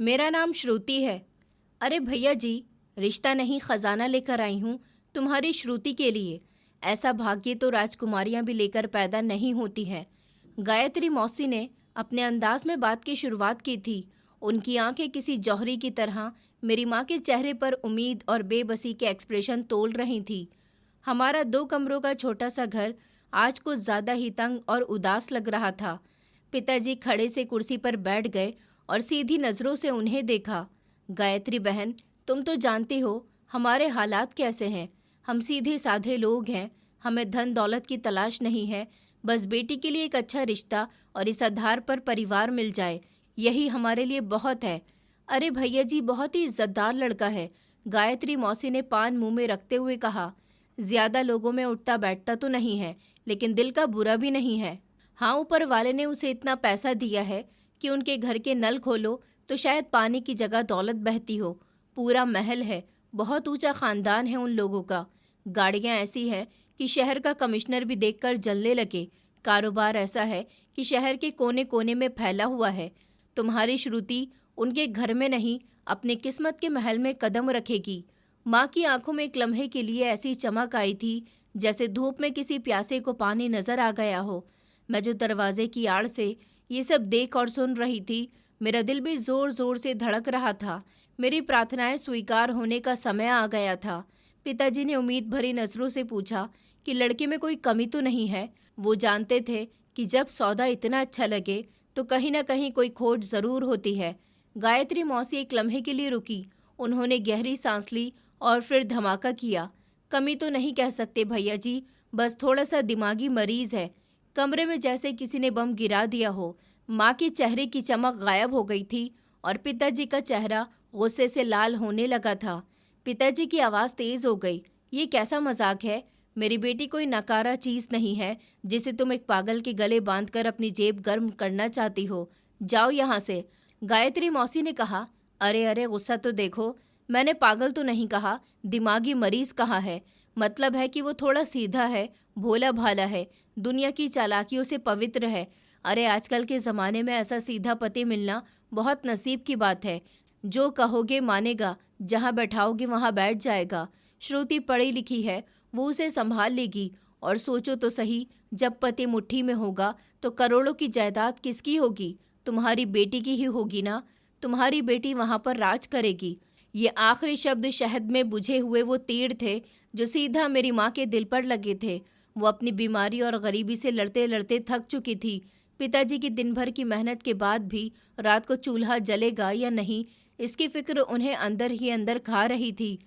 मेरा नाम श्रुति है। अरे भैया जी, रिश्ता नहीं खजाना लेकर आई हूँ तुम्हारी श्रुति के लिए। ऐसा भाग्य तो राजकुमारियाँ भी लेकर पैदा नहीं होती हैं। गायत्री मौसी ने अपने अंदाज में बात की शुरुआत की थी। उनकी आंखें किसी जौहरी की तरह मेरी माँ के चेहरे पर उम्मीद और बेबसी के एक्सप्रेशन तोल रही थी। हमारा 2 कमरों का छोटा सा घर आज कुछ ज़्यादा ही तंग और उदास लग रहा था। पिताजी खड़े से कुर्सी पर बैठ गए और सीधी नज़रों से उन्हें देखा। गायत्री बहन, तुम तो जानती हो हमारे हालात कैसे हैं। हम सीधे साधे लोग हैं। हमें धन दौलत की तलाश नहीं है। बस बेटी के लिए एक अच्छा रिश्ता और इस आधार पर परिवार मिल जाए, यही हमारे लिए बहुत है। अरे भैया जी, बहुत ही इज्जतदार लड़का है, गायत्री मौसी ने पान मुंह में रखते हुए कहा। ज्यादा लोगों में उठता बैठता तो नहीं है, लेकिन दिल का बुरा भी नहीं है। हाँ, ऊपर वाले ने उसे इतना पैसा दिया है कि उनके घर के नल खोलो तो शायद पानी की जगह दौलत बहती हो। पूरा महल है, बहुत ऊंचा खानदान है उन लोगों का। गाड़ियां ऐसी हैं कि शहर का कमिश्नर भी देखकर जलने लगे। कारोबार ऐसा है कि शहर के कोने कोने में फैला हुआ है। तुम्हारी श्रुति उनके घर में नहीं, अपनी किस्मत के महल में कदम रखेगी। माँ की आंखों में एक लम्हे के लिए ऐसी चमक आई थी जैसे धूप में किसी प्यासे को पानी नजर आ गया हो। मैं जो दरवाजे की आड़ से ये सब देख और सुन रही थी, मेरा दिल भी जोर जोर से धड़क रहा था। मेरी प्रार्थनाएं स्वीकार होने का समय आ गया था। पिताजी ने उम्मीद भरी नजरों से पूछा कि लड़के में कोई कमी तो नहीं है। वो जानते थे कि जब सौदा इतना अच्छा लगे तो कहीं ना कहीं कोई खोट जरूर होती है। गायत्री मौसी एक लम्हे के लिए रुकी। उन्होंने गहरी सांस ली और फिर धमाका किया। कमी तो नहीं कह सकते भैया जी, बस थोड़ा सा दिमागी मरीज है। कमरे में जैसे किसी ने बम गिरा दिया हो। माँ के चेहरे की चमक गायब हो गई थी और पिताजी का चेहरा गुस्से से लाल होने लगा था। पिताजी की आवाज़ तेज हो गई। ये कैसा मजाक है? मेरी बेटी कोई नकारा चीज़ नहीं है जिसे तुम एक पागल के गले बांधकर अपनी जेब गर्म करना चाहती हो। जाओ यहाँ से, गायत्री मौसी ने कहा। अरे अरे, गुस्सा तो देखो। मैंने पागल तो नहीं कहा, दिमागी मरीज कहा है। मतलब है कि वो थोड़ा सीधा है, भोला भाला है, दुनिया की चालाकियों से पवित्र है। अरे आजकल के ज़माने में ऐसा सीधा पति मिलना बहुत नसीब की बात है। जो कहोगे मानेगा, जहाँ बैठाओगे वहाँ बैठ जाएगा। श्रुति पढ़ी लिखी है, वो उसे संभाल लेगी। और सोचो तो सही, जब पति मुट्ठी में होगा तो करोड़ों की जायदाद किसकी होगी? तुम्हारी बेटी की ही होगी ना। तुम्हारी बेटी वहाँ पर राज करेगी। ये आखिरी शब्द शहद में बुझे हुए वो तीर थे जो सीधा मेरी माँ के दिल पर लगे थे। वो अपनी बीमारी और गरीबी से लड़ते लड़ते थक चुकी थी। पिताजी की दिन भर की मेहनत के बाद भी रात को चूल्हा जलेगा या नहीं, इसकी फिक्र उन्हें अंदर ही अंदर खा रही थी।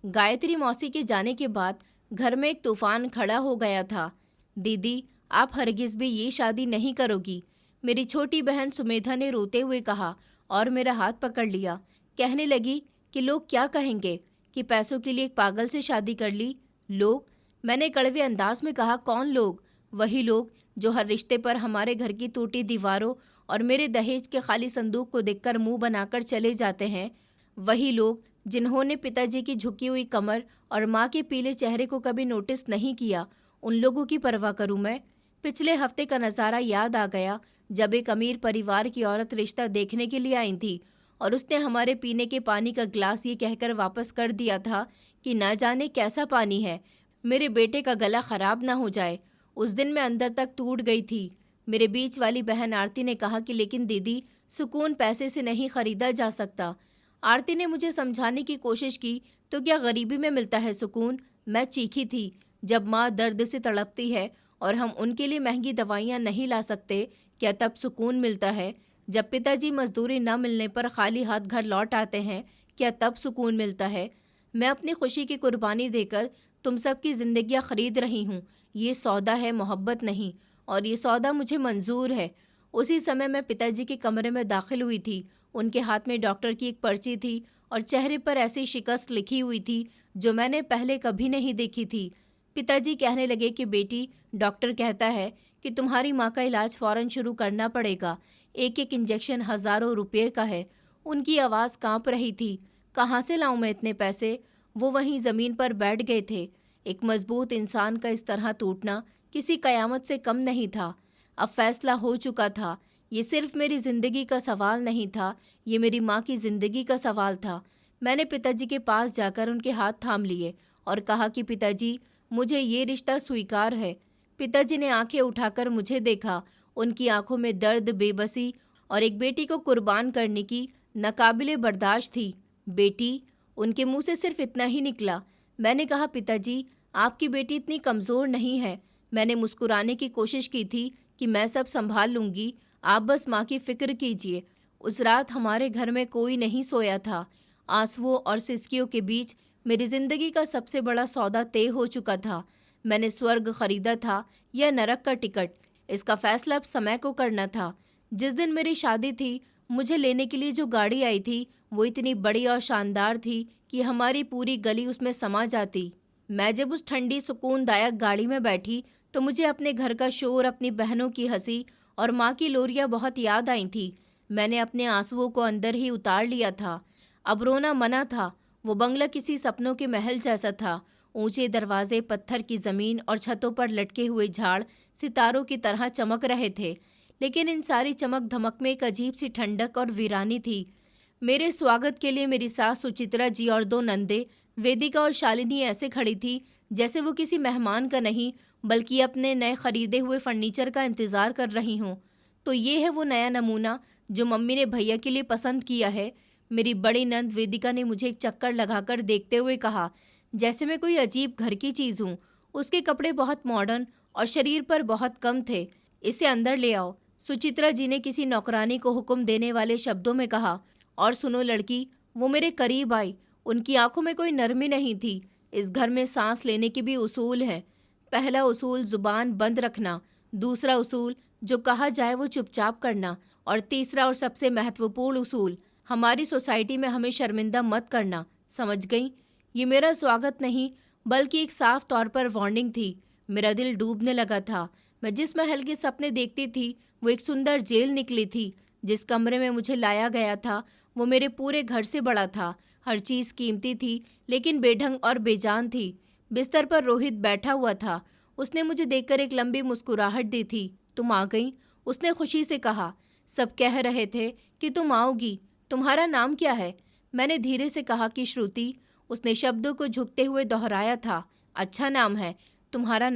गायत्री मौसी के जाने के बाद घर में एक तूफान खड़ा हो गया था। दीदी, आप हरगिज भी ये शादी नहीं करोगी, मेरी छोटी बहन सुमेधा ने रोते हुए कहा और मेरा हाथ पकड़ लिया। कहने लगी कि लोग क्या कहेंगे कि पैसों के लिए एक पागल से शादी कर ली। लोग? मैंने कड़वे अंदाज में कहा। कौन लोग? वही लोग जो हर रिश्ते पर हमारे घर की टूटी दीवारों और मेरे दहेज के खाली संदूक को देखकर मुंह बनाकर चले जाते हैं। वही लोग जिन्होंने पिताजी की झुकी हुई कमर और माँ के पीले चेहरे को कभी नोटिस नहीं किया। उन लोगों की परवाह करूं मैं? पिछले हफ्ते का नज़ारा याद आ गया जब एक अमीर परिवार की औरत रिश्ता देखने के लिए आई थी और उसने हमारे पीने के पानी का गिलास ये कहकर वापस कर दिया था कि ना जाने कैसा पानी है, मेरे बेटे का गला खराब ना हो जाए। उस दिन मैं अंदर तक टूट गई थी। मेरे बीच वाली बहन आरती ने कहा कि लेकिन दीदी, सुकून पैसे से नहीं खरीदा जा सकता। आरती ने मुझे समझाने की कोशिश की, तो क्या गरीबी में मिलता है सुकून? मैं चीखी थी। जब माँ दर्द से तड़पती है और हम उनके लिए महंगी दवाइयाँ नहीं ला सकते, क्या तब सुकून मिलता है? जब पिताजी मजदूरी न मिलने पर खाली हाथ घर लौट आते हैं, क्या तब सुकून मिलता है? मैं अपनी खुशी की कुर्बानी देकर तुम सबकी जिंदगियां खरीद रही हूँ। ये सौदा है, मोहब्बत नहीं, और ये सौदा मुझे मंजूर है। उसी समय मैं पिताजी के कमरे में दाखिल हुई थी। उनके हाथ में डॉक्टर की एक पर्ची थी और चेहरे पर ऐसी शिकस्त लिखी हुई थी जो मैंने पहले कभी नहीं देखी थी। पिताजी कहने लगे कि बेटी, डॉक्टर कहता है कि तुम्हारी माँ का इलाज फ़ौरन शुरू करना पड़ेगा। एक एक इंजेक्शन हज़ारों रुपये का है। उनकी आवाज़ कांप रही थी। कहाँ से लाऊं मैं इतने पैसे? वो वहीं ज़मीन पर बैठ गए थे। एक मजबूत इंसान का इस तरह टूटना किसी कयामत से कम नहीं था। अब फैसला हो चुका था। ये सिर्फ मेरी ज़िंदगी का सवाल नहीं था, ये मेरी माँ की ज़िंदगी का सवाल था। मैंने पिताजी के पास जाकर उनके हाथ थाम लिए और कहा कि पिताजी, मुझे ये रिश्ता स्वीकार है। पिताजी ने आंखें उठाकर मुझे देखा। उनकी आंखों में दर्द, बेबसी और एक बेटी को कुर्बान करने की नाकाबिले बर्दाश्त थी। बेटी? उनके मुंह से सिर्फ इतना ही निकला। मैंने कहा, पिताजी, आपकी बेटी इतनी कमज़ोर नहीं है। मैंने मुस्कुराने की कोशिश की थी कि मैं सब संभाल लूँगी, आप बस माँ की फ़िक्र कीजिए। उस रात हमारे घर में कोई नहीं सोया था। आंसुओं और सिसकियों के बीच मेरी ज़िंदगी का सबसे बड़ा सौदा तय हो चुका था। मैंने स्वर्ग खरीदा था या नरक का टिकट, इसका फैसला अब समय को करना था। जिस दिन मेरी शादी थी, मुझे लेने के लिए जो गाड़ी आई थी वो इतनी बड़ी और शानदार थी कि हमारी पूरी गली उसमें समा जाती। मैं जब उस ठंडी सुकूनदायक गाड़ी में बैठी तो मुझे अपने घर का शोर, अपनी बहनों की हंसी और माँ की लोरियां बहुत याद आई थी। मैंने अपने आंसुओं को अंदर ही उतार लिया था। अब रोना मना था। वो बंगला किसी सपनों के महल जैसा था। ऊंचे दरवाजे, पत्थर की ज़मीन और छतों पर लटके हुए झाड़ सितारों की तरह चमक रहे थे। लेकिन इन सारी चमक धमक में एक अजीब सी ठंडक और वीरानी थी। मेरे स्वागत के लिए मेरी सास सुचित्रा जी और दो नंदे, वेदिका और शालिनी, ऐसे खड़ी थी जैसे वो किसी मेहमान का नहीं बल्कि अपने नए खरीदे हुए फर्नीचर का इंतज़ार कर रही हूँ। तो ये है वो नया नमूना जो मम्मी ने भैया के लिए पसंद किया है। मेरी बड़ी नंद वेदिका ने मुझे एक चक्कर लगाकर देखते हुए कहा, जैसे मैं कोई अजीब घर की चीज़ हूँ। उसके कपड़े बहुत मॉडर्न और शरीर पर बहुत कम थे। इसे अंदर ले आओ, सुचित्रा जी ने किसी नौकरानी को हुक्म देने वाले शब्दों में कहा। और सुनो लड़की, वो मेरे करीब आई। उनकी आंखों में कोई नरमी नहीं थी। इस घर में सांस लेने के भी उसूल हैं। पहला उसूल जुबान बंद रखना, दूसरा उसूल जो कहा जाए वो चुपचाप करना, और तीसरा और सबसे महत्वपूर्ण उसूल, हमारी सोसाइटी में हमें शर्मिंदा मत करना। समझ गई? ये मेरा स्वागत नहीं बल्कि एक साफ तौर पर वार्निंग थी। मेरा दिल डूबने लगा था। मैं जिस महल के सपने देखती थी वो एक सुंदर जेल निकली थी। जिस कमरे में मुझे लाया गया था वो मेरे पूरे घर से बड़ा था। हर चीज़ कीमती थी लेकिन बेढंग और बेजान थी। बिस्तर पर रोहित बैठा हुआ था। उसने मुझे देखकर एक लंबी मुस्कुराहट दी थी। तुम आ गई, उसने खुशी से कहा। सब कह रहे थे कि तुम आओगी। तुम्हारा नाम क्या है? मैंने धीरे से कहा कि श्रुति। उसने शब्दों को झुकते हुए दोहराया था। अच्छा नाम है। तुम्हारा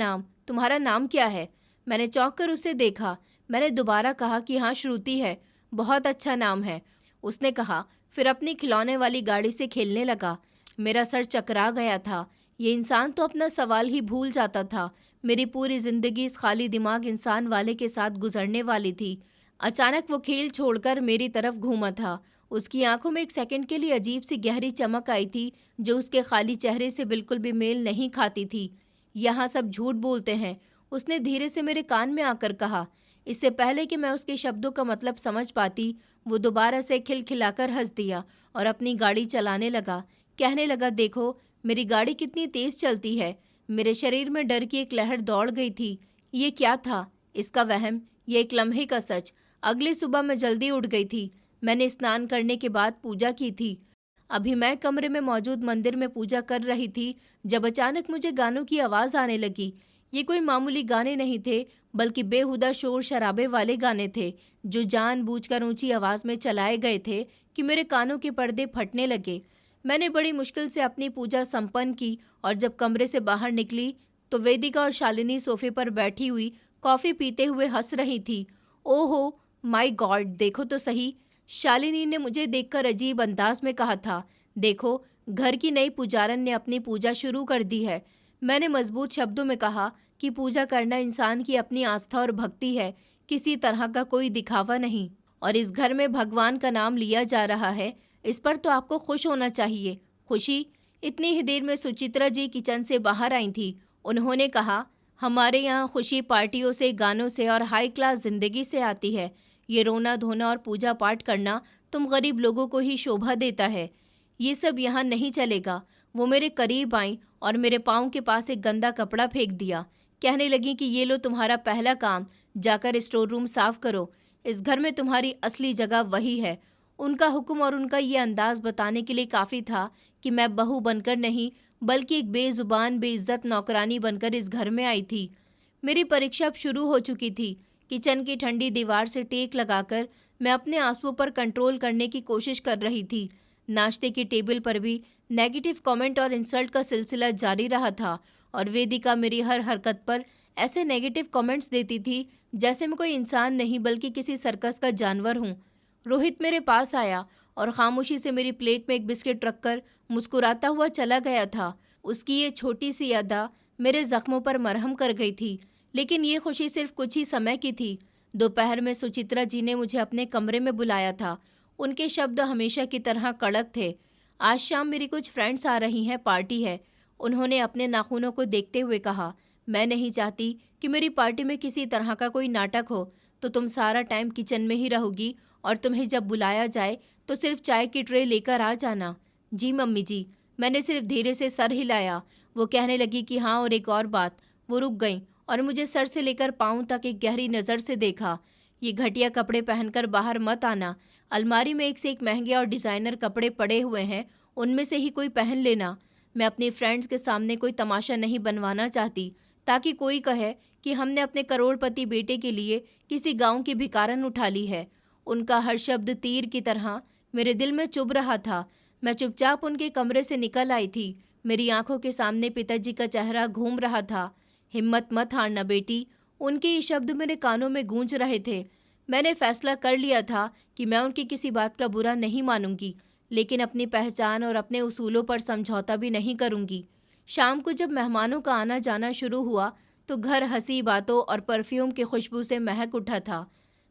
नाम क्या है? मैंने चौंक कर उसे देखा। मैंने दोबारा कहा कि हाँ, श्रुति है। बहुत अच्छा नाम है, उसने कहा, फिर अपनी खिलौने वाली गाड़ी से खेलने लगा। मेरा सर चकरा गया था। ये इंसान तो अपना सवाल ही भूल जाता था। मेरी पूरी जिंदगी इस खाली दिमाग इंसान वाले के साथ गुजरने वाली थी। अचानक वो खेल छोड़कर मेरी तरफ घूमा था। उसकी आंखों में एक सेकंड के लिए अजीब सी गहरी चमक आई थी जो उसके खाली चेहरे से बिल्कुल भी मेल नहीं खाती थी। यहाँ सब झूठ बोलते हैं, उसने धीरे से मेरे कान में आकर कहा। इससे पहले कि मैं उसके शब्दों का मतलब समझ पाती, वो दोबारा से खिलखिलाकर हंस दिया और अपनी गाड़ी चलाने लगा। कहने लगा, देखो मेरी गाड़ी कितनी तेज चलती है। मेरे शरीर में डर की एक लहर दौड़ गई थी। ये क्या था? इसका वहम, ये एक लम्हे का सच। अगली सुबह मैं जल्दी उठ गई थी। मैंने स्नान करने के बाद पूजा की थी। अभी मैं कमरे में मौजूद मंदिर में पूजा कर रही थी जब अचानक मुझे गानों की आवाज़ आने लगी। ये कोई मामूली गाने नहीं थे बल्कि बेहुदा शोर शराबे वाले गाने थे जो जानबूझकर ऊंची आवाज़ में चलाए गए थे कि मेरे कानों के पर्दे फटने लगे। मैंने बड़ी मुश्किल से अपनी पूजा संपन्न की और जब कमरे से बाहर निकली तो वेदिका और शालिनी सोफे पर बैठी हुई कॉफ़ी पीते हुए हंस रही थी। ओहो माय गॉड, देखो तो सही, शालिनी ने मुझे देखकर अजीब अंदाज में कहा था। देखो, घर की नई पुजारन ने अपनी पूजा शुरू कर दी है। मैंने मजबूत शब्दों में कहा कि पूजा करना इंसान की अपनी आस्था और भक्ति है, किसी तरह का कोई दिखावा नहीं। और इस घर में भगवान का नाम लिया जा रहा है, इस पर तो आपको खुश होना चाहिए। खुशी? इतनी ही देर में सुचित्रा जी किचन से बाहर आई थी। उन्होंने कहा, हमारे यहाँ खुशी पार्टियों से, गानों से और हाई क्लास जिंदगी से आती है। ये रोना धोना और पूजा पाठ करना तुम गरीब लोगों को ही शोभा देता है। ये सब यहाँ नहीं चलेगा। वो मेरे करीब आई और मेरे पाँव के पास एक गंदा कपड़ा फेंक दिया। कहने लगी कि ये लो तुम्हारा पहला काम, जाकर स्टोर रूम साफ करो। इस घर में तुम्हारी असली जगह वही है। उनका हुक्म और उनका ये अंदाज बताने के लिए काफ़ी था कि मैं बहू बनकर नहीं बल्कि एक बेजुबान बेइज्जत नौकरानी बनकर इस घर में आई थी। मेरी परीक्षा अब शुरू हो चुकी थी। किचन की ठंडी दीवार से टेक लगाकर मैं अपने आंसुओं पर कंट्रोल करने की कोशिश कर रही थी। नाश्ते की टेबल पर भी नेगेटिव कमेंट और इंसल्ट का सिलसिला जारी रहा था और वेदिका मेरी हर हरकत पर ऐसे नेगेटिव कमेंट्स देती थी जैसे मैं कोई इंसान नहीं बल्कि किसी सर्कस का जानवर हूँ। रोहित मेरे पास आया और खामोशी से मेरी प्लेट में एक बिस्किट रखकर मुस्कुराता हुआ चला गया था। उसकी ये छोटी सी अदा मेरे जख्मों पर मरहम कर गई थी, लेकिन ये खुशी सिर्फ कुछ ही समय की थी। दोपहर में सुचित्रा जी ने मुझे अपने कमरे में बुलाया था। उनके शब्द हमेशा की तरह कड़क थे। आज शाम मेरी कुछ फ्रेंड्स आ रही हैं, पार्टी है। उन्होंने अपने नाखूनों को देखते हुए कहा, मैं नहीं चाहती कि मेरी पार्टी में किसी तरह का कोई नाटक हो, तो तुम सारा टाइम किचन में ही रहोगी और तुम्हें जब बुलाया जाए तो सिर्फ चाय की ट्रे लेकर आ जाना। जी मम्मी जी। मैंने सिर्फ धीरे से सर हिलाया। वो कहने लगी कि हाँ, और एक और बात। वो रुक गई और मुझे सर से लेकर पाँव तक एक गहरी नज़र से देखा। ये घटिया कपड़े पहनकर बाहर मत आना। अलमारी में एक से एक महंगे और डिज़ाइनर कपड़े पड़े हुए हैं, उनमें से ही कोई पहन लेना। मैं अपनी फ्रेंड्स के सामने कोई तमाशा नहीं बनवाना चाहती, ताकि कोई कहे कि हमने अपने करोड़पति बेटे के लिए किसी गांव की भिखारन उठा ली है। उनका हर शब्द तीर की तरह मेरे दिल में चुभ रहा था। मैं चुपचाप उनके कमरे से निकल आई थी। मेरी आंखों के सामने पिताजी का चेहरा घूम रहा था। हिम्मत मत हारना बेटी। उनके ये शब्द मेरे कानों में गूंज रहे थे। मैंने फैसला कर लिया था कि मैं उनकी किसी बात का बुरा नहीं मानूंगी, लेकिन अपनी पहचान और अपने उसूलों पर समझौता भी नहीं करूंगी। शाम को जब मेहमानों का आना जाना शुरू हुआ तो घर हंसी बातों और परफ्यूम की खुशबू से महक उठा था।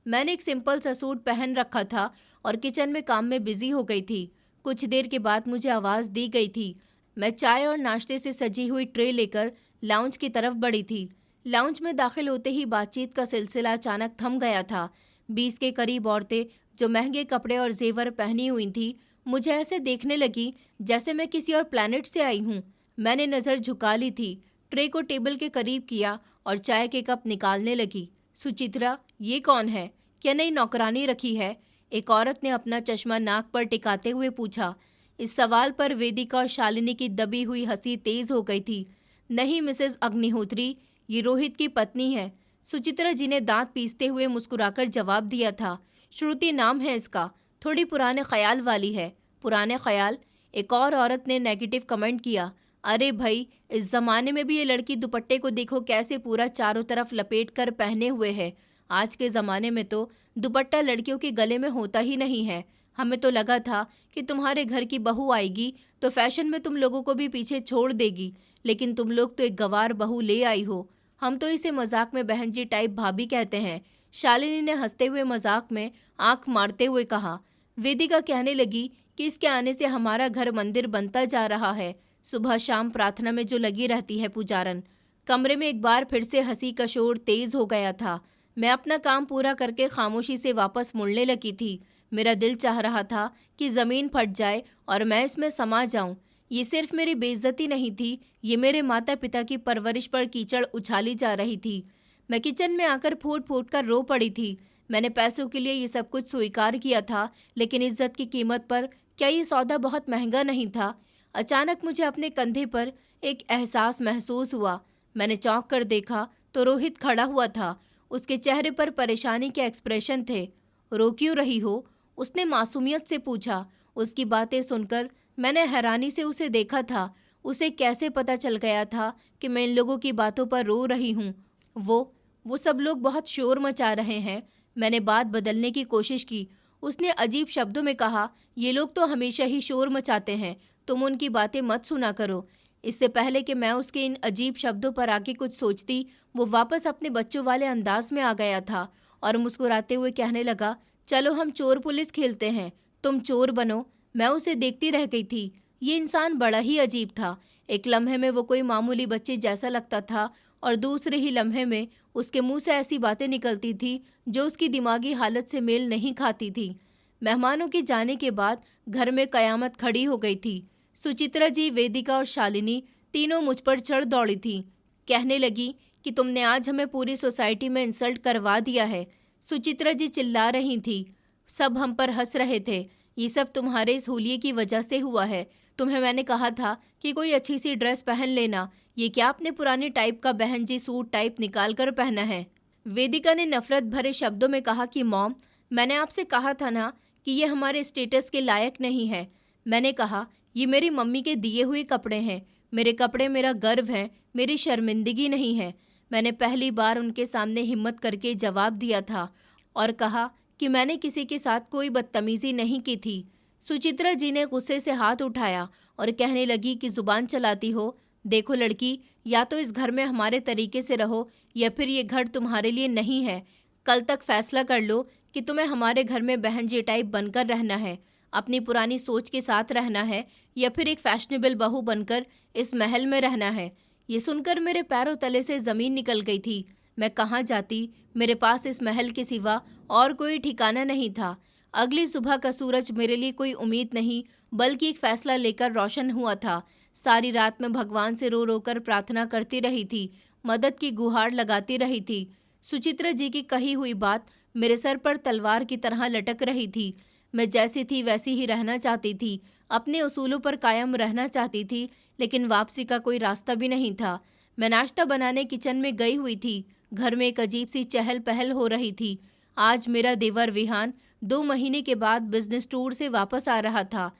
मैंने एक सिंपल सा सूट पहन रखा था और किचन में काम में बिजी हो गई थी। कुछ देर के बाद मुझे आवाज़ दी गई थी। मैं चाय और नाश्ते से सजी हुई ट्रे लेकर लाउंज की तरफ बढ़ी थी। लाउंज में दाखिल होते ही बातचीत का सिलसिला अचानक थम गया था। 20 के करीब औरतें जो महंगे कपड़े और जेवर पहनी हुई थी, मुझे ऐसे देखने लगी जैसे मैं किसी और प्लैनेट से आई हूँ। मैंने नज़र झुका ली थी, ट्रे को टेबल के करीब किया और चाय के कप निकालने लगी। सुचित्रा, ये कौन है? क्या नई नौकरानी रखी है? एक औरत ने अपना चश्मा नाक पर टिकाते हुए पूछा। इस सवाल पर वेदिका और शालिनी की दबी हुई हंसी तेज हो गई थी। नहीं मिसेस अग्निहोत्री, ये रोहित की पत्नी है। सुचित्रा जी ने दांत पीसते हुए मुस्कुराकर जवाब दिया था। श्रुति नाम है इसका, थोड़ी पुराने ख्याल वाली है। पुराने ख्याल? एक और औरत ने नेगेटिव कमेंट किया। अरे भाई, इस जमाने में भी ये लड़की दुपट्टे को देखो कैसे पूरा चारों तरफ लपेट कर पहने हुए है। आज के ज़माने में तो दुपट्टा लड़कियों के गले में होता ही नहीं है। हमें तो लगा था कि तुम्हारे घर की बहू आएगी तो फैशन में तुम लोगों को भी पीछे छोड़ देगी, लेकिन तुम लोग तो एक गंवार बहू ले आई हो। हम तो इसे मजाक में बहन जी टाइप भाभी कहते हैं। शालिनी ने हंसते हुए मजाक में आंख मारते हुए कहा। वेदिका कहने लगी कि इसके आने से हमारा घर मंदिर बनता जा रहा है। सुबह शाम प्रार्थना में जो लगी रहती है पुजारन। कमरे में एक बार फिर से हंसी का शोर तेज हो गया था। मैं अपना काम पूरा करके खामोशी से वापस मुड़ने लगी थी। मेरा दिल चाह रहा था कि ज़मीन फट जाए और मैं इसमें समा जाऊं। ये सिर्फ मेरी बेइज्जती नहीं थी, ये मेरे माता पिता की परवरिश पर कीचड़ उछाली जा रही थी। मैं किचन में आकर फूट फूट कर रो पड़ी थी। मैंने पैसों के लिए ये सब कुछ स्वीकार किया था, लेकिन इज्जत की कीमत पर क्या ये सौदा बहुत महंगा नहीं था? अचानक मुझे अपने कंधे पर एक एहसास महसूस हुआ। मैंने चौंक कर देखा तो रोहित खड़ा हुआ था। उसके चेहरे पर परेशानी के एक्सप्रेशन थे। रो क्यों रही हो? उसने मासूमियत से पूछा। उसकी बातें सुनकर मैंने हैरानी से उसे देखा था। उसे कैसे पता चल गया था कि मैं इन लोगों की बातों पर रो रही हूँ? वो सब लोग बहुत शोर मचा रहे हैं। मैंने बात बदलने की कोशिश की। उसने अजीब शब्दों में कहा, ये लोग तो हमेशा ही शोर मचाते हैं, तुम उनकी बातें मत सुना करो। इससे पहले कि मैं उसके इन अजीब शब्दों पर आके कुछ सोचती, वो वापस अपने बच्चों वाले अंदाज में आ गया था और मुस्कुराते हुए कहने लगा, चलो हम चोर पुलिस खेलते हैं, तुम चोर बनो। मैं उसे देखती रह गई थी। ये इंसान बड़ा ही अजीब था। एक लम्हे में वो कोई मामूली बच्चे जैसा लगता था और दूसरे ही लम्हे में उसके मुंह से ऐसी बातें निकलती थी जो उसकी दिमागी हालत से मेल नहीं खाती थी। मेहमानों के जाने के बाद घर में कयामत खड़ी हो गई थी। सुचित्रा जी, वेदिका और शालिनी तीनों मुझ पर चढ़ दौड़ी थी। कहने लगी कि तुमने आज हमें पूरी सोसाइटी में इंसल्ट करवा दिया है। सुचित्रा जी चिल्ला रही थी। सब हम पर हंस रहे थे। ये सब तुम्हारे इस होलिये की वजह से हुआ है। तुम्हें मैंने कहा था कि कोई अच्छी सी ड्रेस पहन लेना। ये क्या अपने पुराने टाइप का बहन जी सूट टाइप निकाल कर पहना है? वेदिका ने नफरत भरे शब्दों में कहा कि मॉम, मैंने आपसे कहा था ना कि ये हमारे स्टेटस के लायक नहीं है। मैंने कहा, ये मेरी मम्मी के दिए हुए कपड़े हैं, मेरे कपड़े मेरा गर्व है, मेरी शर्मिंदगी नहीं है। मैंने पहली बार उनके सामने हिम्मत करके जवाब दिया था और कहा कि मैंने किसी के साथ कोई बदतमीजी नहीं की थी। सुचित्रा जी ने गुस्से से हाथ उठाया और कहने लगी कि जुबान चलाती हो। देखो लड़की, या तो इस घर में हमारे तरीके से रहो या फिर ये घर तुम्हारे लिए नहीं है। कल तक फैसला कर लो कि तुम्हें हमारे घर में बहन जी टाइप बनकर रहना है, अपनी पुरानी सोच के साथ रहना है, या फिर एक फैशनेबल बहू बनकर इस महल में रहना है। ये सुनकर मेरे पैरों तले से ज़मीन निकल गई थी। मैं कहाँ जाती? मेरे पास इस महल के सिवा और कोई ठिकाना नहीं था। अगली सुबह का सूरज मेरे लिए कोई उम्मीद नहीं बल्कि एक फैसला लेकर रोशन हुआ था। सारी रात मैं भगवान से रो रो कर प्रार्थना करती रही थी, मदद की गुहार लगाती रही थी। सुचित्रा जी की कही हुई बात मेरे सर पर तलवार की तरह लटक रही थी। मैं जैसी थी वैसी ही रहना चाहती थी, अपने उसूलों पर कायम रहना चाहती थी, लेकिन वापसी का कोई रास्ता भी नहीं था। मैं नाश्ता बनाने किचन में गई हुई थी। घर में एक अजीब सी चहल पहल हो रही थी। आज मेरा देवर विहान 2 महीने के बाद बिजनेस टूर से वापस आ रहा था।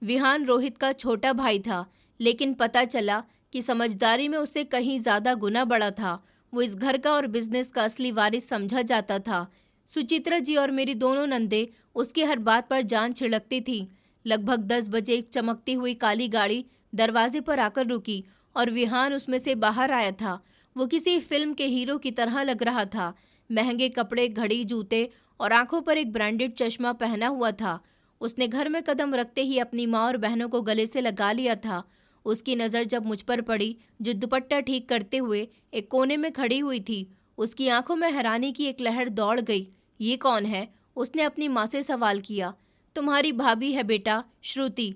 विहान रोहित का छोटा भाई था, लेकिन पता चला कि समझदारी में उससे कहीं ज़्यादा गुना बड़ा था। वो इस घर का और बिजनेस का असली वारिस समझा जाता था। सुचित्रा जी और मेरी दोनों नंदे उसकी हर बात पर जान छिड़कती थी। लगभग 10 बजे एक चमकती हुई काली गाड़ी दरवाजे पर आकर रुकी और विहान उसमें से बाहर आया था। वो किसी फिल्म के हीरो की तरह लग रहा था। महंगे कपड़े, घड़ी, जूते और आंखों पर एक ब्रांडेड चश्मा पहना हुआ था। उसने घर में कदम रखते ही अपनी माँ और बहनों को गले से लगा लिया था। उसकी नज़र जब मुझ पर पड़ी, जो दुपट्टा ठीक करते हुए एक कोने में खड़ी हुई थी, उसकी आंखों में हैरानी की एक लहर दौड़ गई। ये कौन है? उसने अपनी माँ से सवाल किया। तुम्हारी भाभी है बेटा, श्रुति।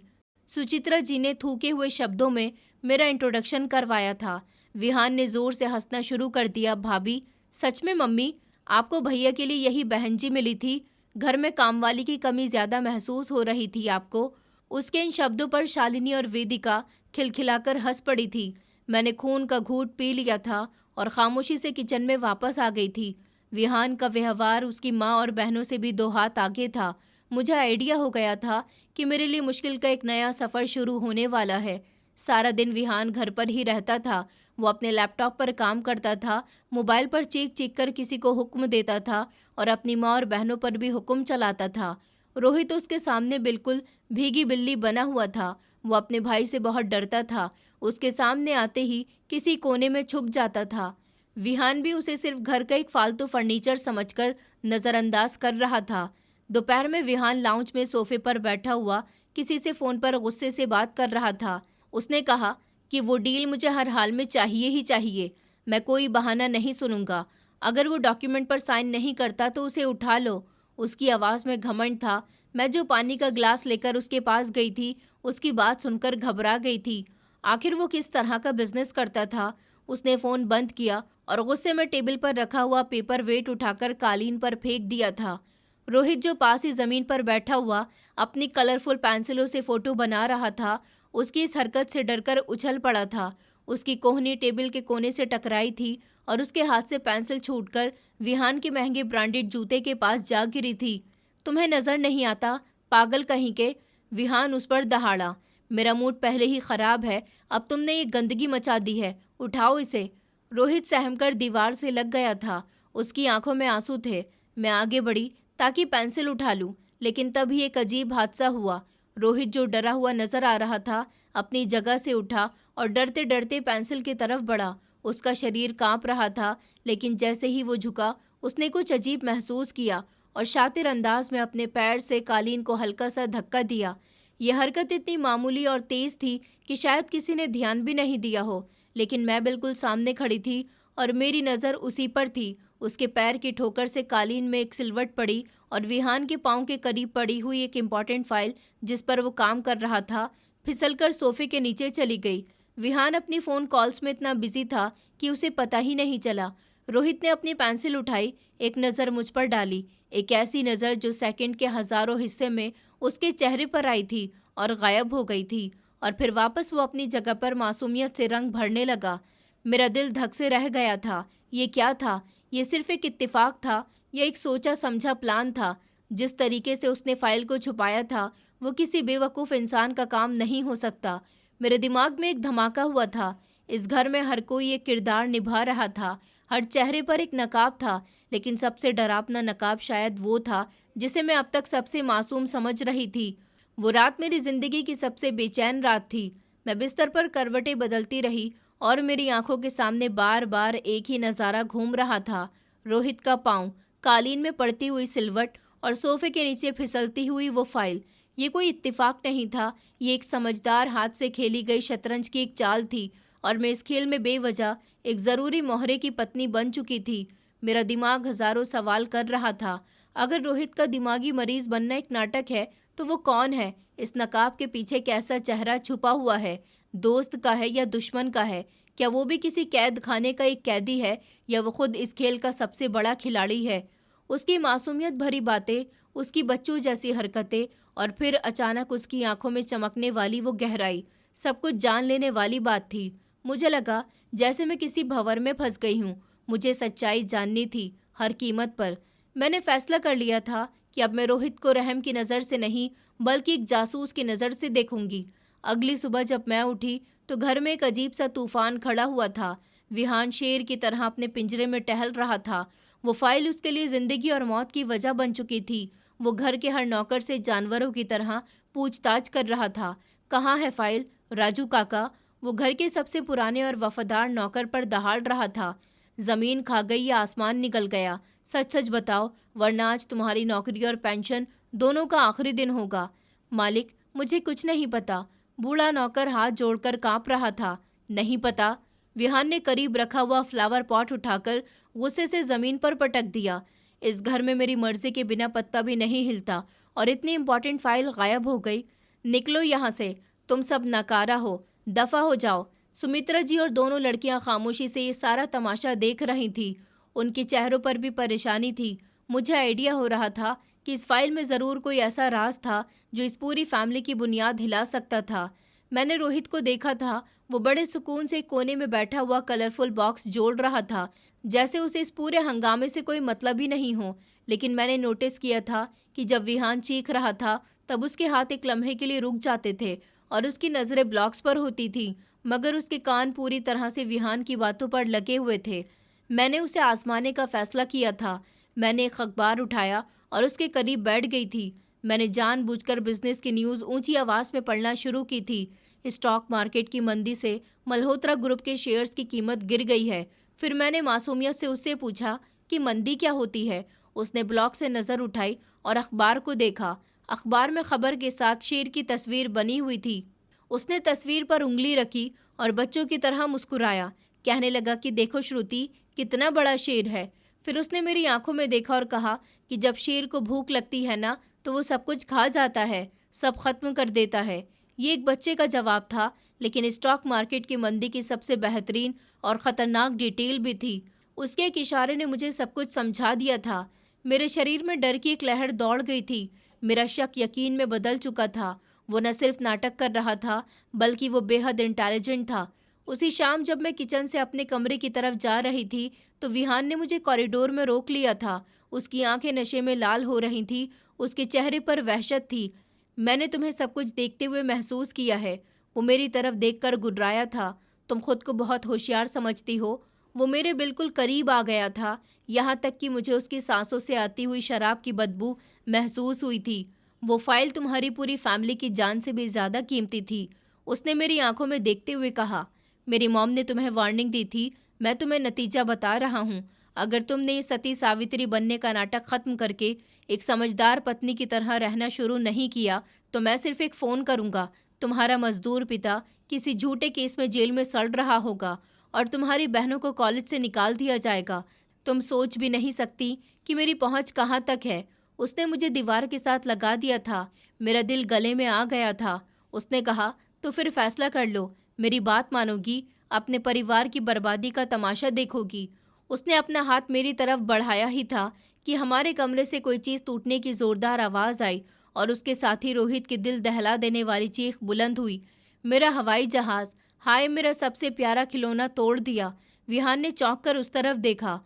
सुचित्रा जी ने थूके हुए शब्दों में मेरा इंट्रोडक्शन करवाया था। विहान ने जोर से हंसना शुरू कर दिया। भाभी? सच में मम्मी? आपको भैया के लिए यही बहन जी मिली थी? घर में कामवाली की कमी ज्यादा महसूस हो रही थी आपको? उसके इन शब्दों पर शालिनी और वेदिका खिलखिलाकर हंस पड़ी थी। मैंने खून का घूंट पी लिया था और खामोशी से किचन में वापस आ गई थी। विहान का व्यवहार उसकी माँ और बहनों से भी 2 हाथ आगे था। मुझे आइडिया हो गया था कि मेरे लिए मुश्किल का एक नया सफ़र शुरू होने वाला है। सारा दिन विहान घर पर ही रहता था। वो अपने लैपटॉप पर काम करता था, मोबाइल पर चीख चीख कर किसी को हुक्म देता था और अपनी माँ और बहनों पर भी हुक्म चलाता था। रोहित उसके सामने बिल्कुल भीगी बिल्ली बना हुआ था। वो अपने भाई से बहुत डरता था। उसके सामने आते ही किसी कोने में छुप जाता था। विहान भी उसे सिर्फ घर का एक फालतू फर्नीचर समझकर नज़रअंदाज कर रहा था। दोपहर में विहान लाउंज में सोफे पर बैठा हुआ किसी से फ़ोन पर गुस्से से बात कर रहा था। उसने कहा कि वो डील मुझे हर हाल में चाहिए ही चाहिए। मैं कोई बहाना नहीं सुनूंगा। अगर वो डॉक्यूमेंट पर साइन नहीं करता तो उसे उठा लो। उसकी आवाज़ में घमंड था। मैं जो पानी का ग्लास लेकर उसके पास गई थी, उसकी बात सुनकर घबरा गई थी। आखिर वो किस तरह का बिजनेस करता था? उसने फ़ोन बंद किया और गुस्से में टेबल पर रखा हुआ पेपर वेट उठाकर कालीन पर फेंक दिया था। रोहित, जो पास ही ज़मीन पर बैठा हुआ अपनी कलरफुल पेंसिलों से फ़ोटो बना रहा था, उसकी इस हरकत से डरकर उछल पड़ा था। उसकी कोहनी टेबल के कोने से टकराई थी और उसके हाथ से पेंसिल छूटकर विहान के महंगे ब्रांडेड जूते के पास जा गिरी थी। तुम्हें नज़र नहीं आता, पागल कहीं के? विहान उस पर दहाड़ा। मेरा मूड पहले ही ख़राब है, अब तुमने ये गंदगी मचा दी है, उठाओ इसे। रोहित सहमकर दीवार से लग गया था। उसकी आंखों में आंसू थे। मैं आगे बढ़ी ताकि पेंसिल उठा लूं, लेकिन तभी एक अजीब हादसा हुआ। रोहित, जो डरा हुआ नजर आ रहा था, अपनी जगह से उठा और डरते डरते पेंसिल की तरफ बढ़ा। उसका शरीर कांप रहा था, लेकिन जैसे ही वो झुका, उसने कुछ अजीब महसूस किया और शातिर अंदाज में अपने पैर से कालीन को हल्का सा धक्का दिया। यह हरकत इतनी मामूली और तेज थी कि शायद किसी ने ध्यान भी नहीं दिया हो, लेकिन मैं बिल्कुल सामने खड़ी थी और मेरी नज़र उसी पर थी। उसके पैर की ठोकर से कालीन में एक सिलवट पड़ी और विहान के पाँव के करीब पड़ी हुई एक इम्पॉर्टेंट फाइल जिस पर वो काम कर रहा था, फिसलकर सोफे के नीचे चली गई। विहान अपनी फ़ोन कॉल्स में इतना बिजी था कि उसे पता ही नहीं चला। रोहित ने अपनी पेंसिल उठाई, एक नज़र मुझ पर डाली, एक ऐसी नज़र जो सेकंड के हज़ारों हिस्से में उसके चेहरे पर आई थी और गायब हो गई थी, और फिर वापस वो अपनी जगह पर मासूमियत से रंग भरने लगा। मेरा दिल धक से रह गया था। ये क्या था? ये सिर्फ एक इत्तेफाक था या एक सोचा समझा प्लान था? जिस तरीके से उसने फाइल को छुपाया था, वो किसी बेवकूफ़ इंसान का काम नहीं हो सकता। मेरे दिमाग में एक धमाका हुआ था। इस घर में हर कोई एक किरदार निभा रहा था, हर चेहरे पर एक नकाब था, लेकिन सबसे डरावना नकाब शायद वो था जिसे मैं अब तक सबसे मासूम समझ रही थी। वो रात मेरी ज़िंदगी की सबसे बेचैन रात थी। मैं बिस्तर पर करवटें बदलती रही और मेरी आंखों के सामने बार बार एक ही नज़ारा घूम रहा था। रोहित का पाँव, कालीन में पड़ती हुई सिलवट और सोफे के नीचे फिसलती हुई वो फाइल। ये कोई इत्तेफाक नहीं था, ये एक समझदार हाथ से खेली गई शतरंज की एक चाल थी और मैं इस खेल में बेवजह एक ज़रूरी मोहरे की पत्नी बन चुकी थी। मेरा दिमाग हज़ारों सवाल कर रहा था। अगर रोहित का दिमागी मरीज बनना एक नाटक है, तो वो कौन है? इस नकाब के पीछे कैसा चेहरा छुपा हुआ है? दोस्त का है या दुश्मन का है? क्या वो भी किसी कैद खाने का एक कैदी है या वो खुद इस खेल का सबसे बड़ा खिलाड़ी है? उसकी मासूमियत भरी बातें, उसकी बच्चों जैसी हरकतें और फिर अचानक उसकी आंखों में चमकने वाली वो गहराई, सब कुछ जान लेने वाली बात थी। मुझे लगा जैसे मैं किसी भंवर में फंस गई हूँ। मुझे सच्चाई जाननी थी, हर कीमत पर। मैंने फैसला कर लिया था कि अब मैं रोहित को रहम की नज़र से नहीं, बल्कि एक जासूस की नज़र से देखूंगी। अगली सुबह जब मैं उठी तो घर में एक अजीब सा तूफान खड़ा हुआ था। विहान शेर की तरह अपने पिंजरे में टहल रहा था। वो फाइल उसके लिए जिंदगी और मौत की वजह बन चुकी थी। वो घर के हर नौकर से जानवरों की तरह पूछताछ कर रहा था। कहाँ है फाइल? राजू काका? वो घर के सबसे पुराने और वफादार नौकर पर दहाड़ रहा था। जमीन खा गई या आसमान निकल गया? सच सच बताओ, वरना आज तुम्हारी नौकरी और पेंशन दोनों का आखिरी दिन होगा। मालिक, मुझे कुछ नहीं पता। बूढ़ा नौकर हाथ जोड़कर कांप रहा था। नहीं पता? विहान ने करीब रखा हुआ फ्लावर पॉट उठाकर गुस्से से जमीन पर पटक दिया। इस घर में मेरी मर्जी के बिना पत्ता भी नहीं हिलता और इतनी इंपॉर्टेंट फाइल गायब हो गई। निकलो यहाँ से, तुम सब नकारा हो, दफा हो जाओ। सुमित्रा जी और दोनों लड़कियां खामोशी से ये सारा तमाशा देख रही थी। उनके चेहरों पर भी परेशानी थी। मुझे आइडिया हो रहा था कि इस फाइल में ज़रूर कोई ऐसा राज था जो इस पूरी फैमिली की बुनियाद हिला सकता था। मैंने रोहित को देखा था, वो बड़े सुकून से कोने में बैठा हुआ कलरफुल बॉक्स जोड़ रहा था, जैसे उसे इस पूरे हंगामे से कोई मतलब ही नहीं हो। लेकिन मैंने नोटिस किया था कि जब विहान चीख रहा था, तब उसके हाथ एक लम्हे के लिए रुक जाते थे और उसकी नज़रें ब्लॉक्स पर होती थी, मगर उसके कान पूरी तरह से विहान की बातों पर लगे हुए थे। मैंने उसे आजमाने का फैसला किया था। मैंने एक अखबार उठाया और उसके करीब बैठ गई थी। मैंने जानबूझकर बिजनेस की न्यूज़ ऊंची आवाज़ में पढ़ना शुरू की थी। स्टॉक मार्केट की मंदी से मल्होत्रा ग्रुप के शेयर्स की कीमत गिर गई है। फिर मैंने मासूमियत से उससे पूछा कि मंदी क्या होती है। उसने ब्लॉक से नज़र उठाई और अखबार को देखा। अखबार में खबर के साथ शेर की तस्वीर बनी हुई थी। उसने तस्वीर पर उंगली रखी और बच्चों की तरह मुस्कुराया। कहने लगा कि देखो श्रुति, कितना बड़ा शेर है। फिर उसने मेरी आंखों में देखा और कहा कि जब शेर को भूख लगती है ना, तो वो सब कुछ खा जाता है, सब खत्म कर देता है। ये एक बच्चे का जवाब था, लेकिन स्टॉक मार्केट की मंदी की सबसे बेहतरीन और ख़तरनाक डिटेल भी थी। उसके एक इशारे ने मुझे सब कुछ समझा दिया था। मेरे शरीर में डर की एक लहर दौड़ गई थी। मेरा शक यकीन में बदल चुका था। वो न सिर्फ नाटक कर रहा था, बल्कि वो बेहद इंटेलिजेंट था। उसी शाम जब मैं किचन से अपने कमरे की तरफ जा रही थी, तो विहान ने मुझे कॉरिडोर में रोक लिया था। उसकी आंखें नशे में लाल हो रही थीं, उसके चेहरे पर वहशत थी। मैंने तुम्हें सब कुछ देखते हुए महसूस किया है। वो मेरी तरफ देखकर गुर्राया था। तुम खुद को बहुत होशियार समझती हो। वो मेरे बिल्कुल करीब आ गया था, यहाँ तक कि मुझे उसकी सांसों से आती हुई शराब की बदबू महसूस हुई थी। वो फाइल तुम्हारी पूरी फैमिली की जान से भी ज़्यादा कीमती थी। उसने मेरी आंखों में देखते हुए कहा। मेरी मॉम ने तुम्हें वार्निंग दी थी। मैं तुम्हें नतीजा बता रहा हूँ। अगर तुमने ये सती सावित्री बनने का नाटक ख़त्म करके एक समझदार पत्नी की तरह रहना शुरू नहीं किया, तो मैं सिर्फ एक फ़ोन करूँगा। तुम्हारा मजदूर पिता किसी झूठे केस में जेल में सड़ रहा होगा और तुम्हारी बहनों को कॉलेज से निकाल दिया जाएगा। तुम सोच भी नहीं सकती कि मेरी पहुँच कहाँ तक है। उसने मुझे दीवार के साथ लगा दिया था। मेरा दिल गले में आ गया था। उसने कहा, तो फिर फैसला कर लो, मेरी बात मानोगी, अपने परिवार की बर्बादी का तमाशा देखोगी। उसने अपना हाथ मेरी तरफ बढ़ाया ही था कि हमारे कमरे से कोई चीज़ टूटने की ज़ोरदार आवाज़ आई और उसके साथ ही रोहित की दिल दहला देने वाली चीख बुलंद हुई। मेरा हवाई जहाज़, हाय मेरा सबसे प्यारा खिलौना, तोड़ दिया। विहान ने चौंक कर उस तरफ देखा।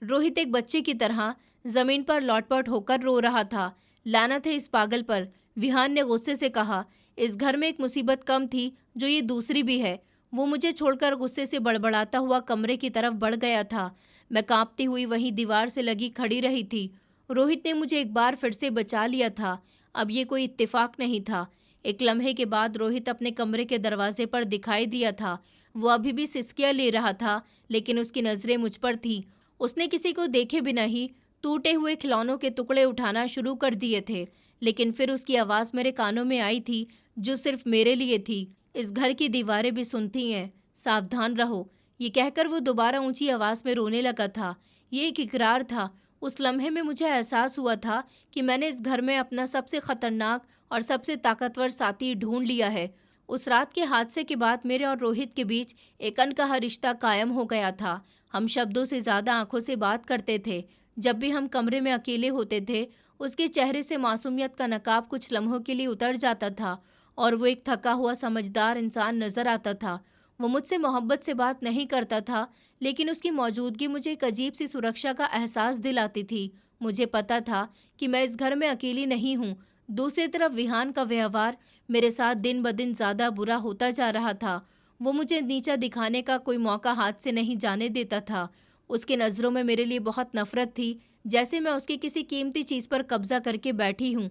रोहित एक बच्चे की तरह जमीन पर लौटपट होकर रो रहा था। लानत है इस पागल पर, विहान ने गुस्से से कहा। इस घर में एक मुसीबत कम थी, जो ये दूसरी भी है। वो मुझे छोड़कर गुस्से से बड़बड़ाता हुआ कमरे की तरफ बढ़ गया था। मैं कांपती हुई वहीं दीवार से लगी खड़ी रही थी। रोहित ने मुझे एक बार फिर से बचा लिया था। अब ये कोई इत्तेफाक नहीं था। एक लम्हे के बाद रोहित अपने कमरे के दरवाजे पर दिखाई दिया था। वो अभी भी सिसकियां ले रहा था, लेकिन उसकी नजरें मुझ पर थी। उसने किसी को देखे बिना ही टूटे हुए खिलौनों के टुकड़े उठाना शुरू कर दिए थे। लेकिन फिर उसकी आवाज़ मेरे कानों में आई थी, जो सिर्फ मेरे लिए थी। इस घर की दीवारें भी सुनती हैं, सावधान रहो। ये कहकर वो दोबारा ऊंची आवाज़ में रोने लगा था। ये एक इकरार था। उस लम्हे में मुझे एहसास हुआ था कि मैंने इस घर में अपना सबसे खतरनाक और सबसे ताकतवर साथी ढूंढ लिया है। उस रात के हादसे के बाद मेरे और रोहित के बीच एक अनकहा रिश्ता कायम हो गया था। हम शब्दों से ज़्यादा आंखों से बात करते थे। जब भी हम कमरे में अकेले होते थे, उसके चेहरे से मासूमियत का नकाब कुछ लम्हों के लिए उतर जाता था और वो एक थका हुआ समझदार इंसान नजर आता था। वो मुझसे मोहब्बत से बात नहीं करता था, लेकिन उसकी मौजूदगी मुझे एक अजीब सी सुरक्षा का एहसास दिलाती थी। मुझे पता था कि मैं इस घर में अकेली नहीं हूँ। दूसरी तरफ विहान का व्यवहार मेरे साथ दिन ब दिन ज़्यादा बुरा होता जा रहा था। वो मुझे नीचा दिखाने का कोई मौका हाथ से नहीं जाने देता था। उसकी नज़रों में मेरे लिए बहुत नफरत थी, जैसे मैं उसकी किसी कीमती चीज़ पर कब्जा करके बैठी हूँ।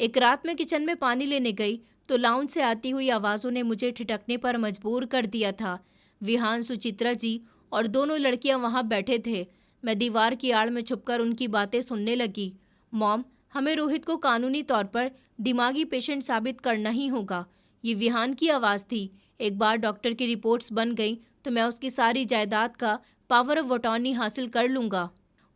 एक रात मैं किचन में पानी लेने गई तो लाउंज से आती हुई आवाज़ों ने मुझे ठिठकने पर मजबूर कर दिया था। विहान, सुचित्रा जी और दोनों लड़कियां वहां बैठे थे। मैं दीवार की आड़ में छुपकर उनकी बातें सुनने लगी। मॉम, हमें रोहित को कानूनी तौर पर दिमागी पेशेंट साबित करना ही होगा। ये विहान की आवाज़ थी। एक बार डॉक्टर की रिपोर्ट्स बन गई तो मैं उसकी सारी जायदाद का पावर ऑफ अटॉर्नी हासिल कर लूँगा।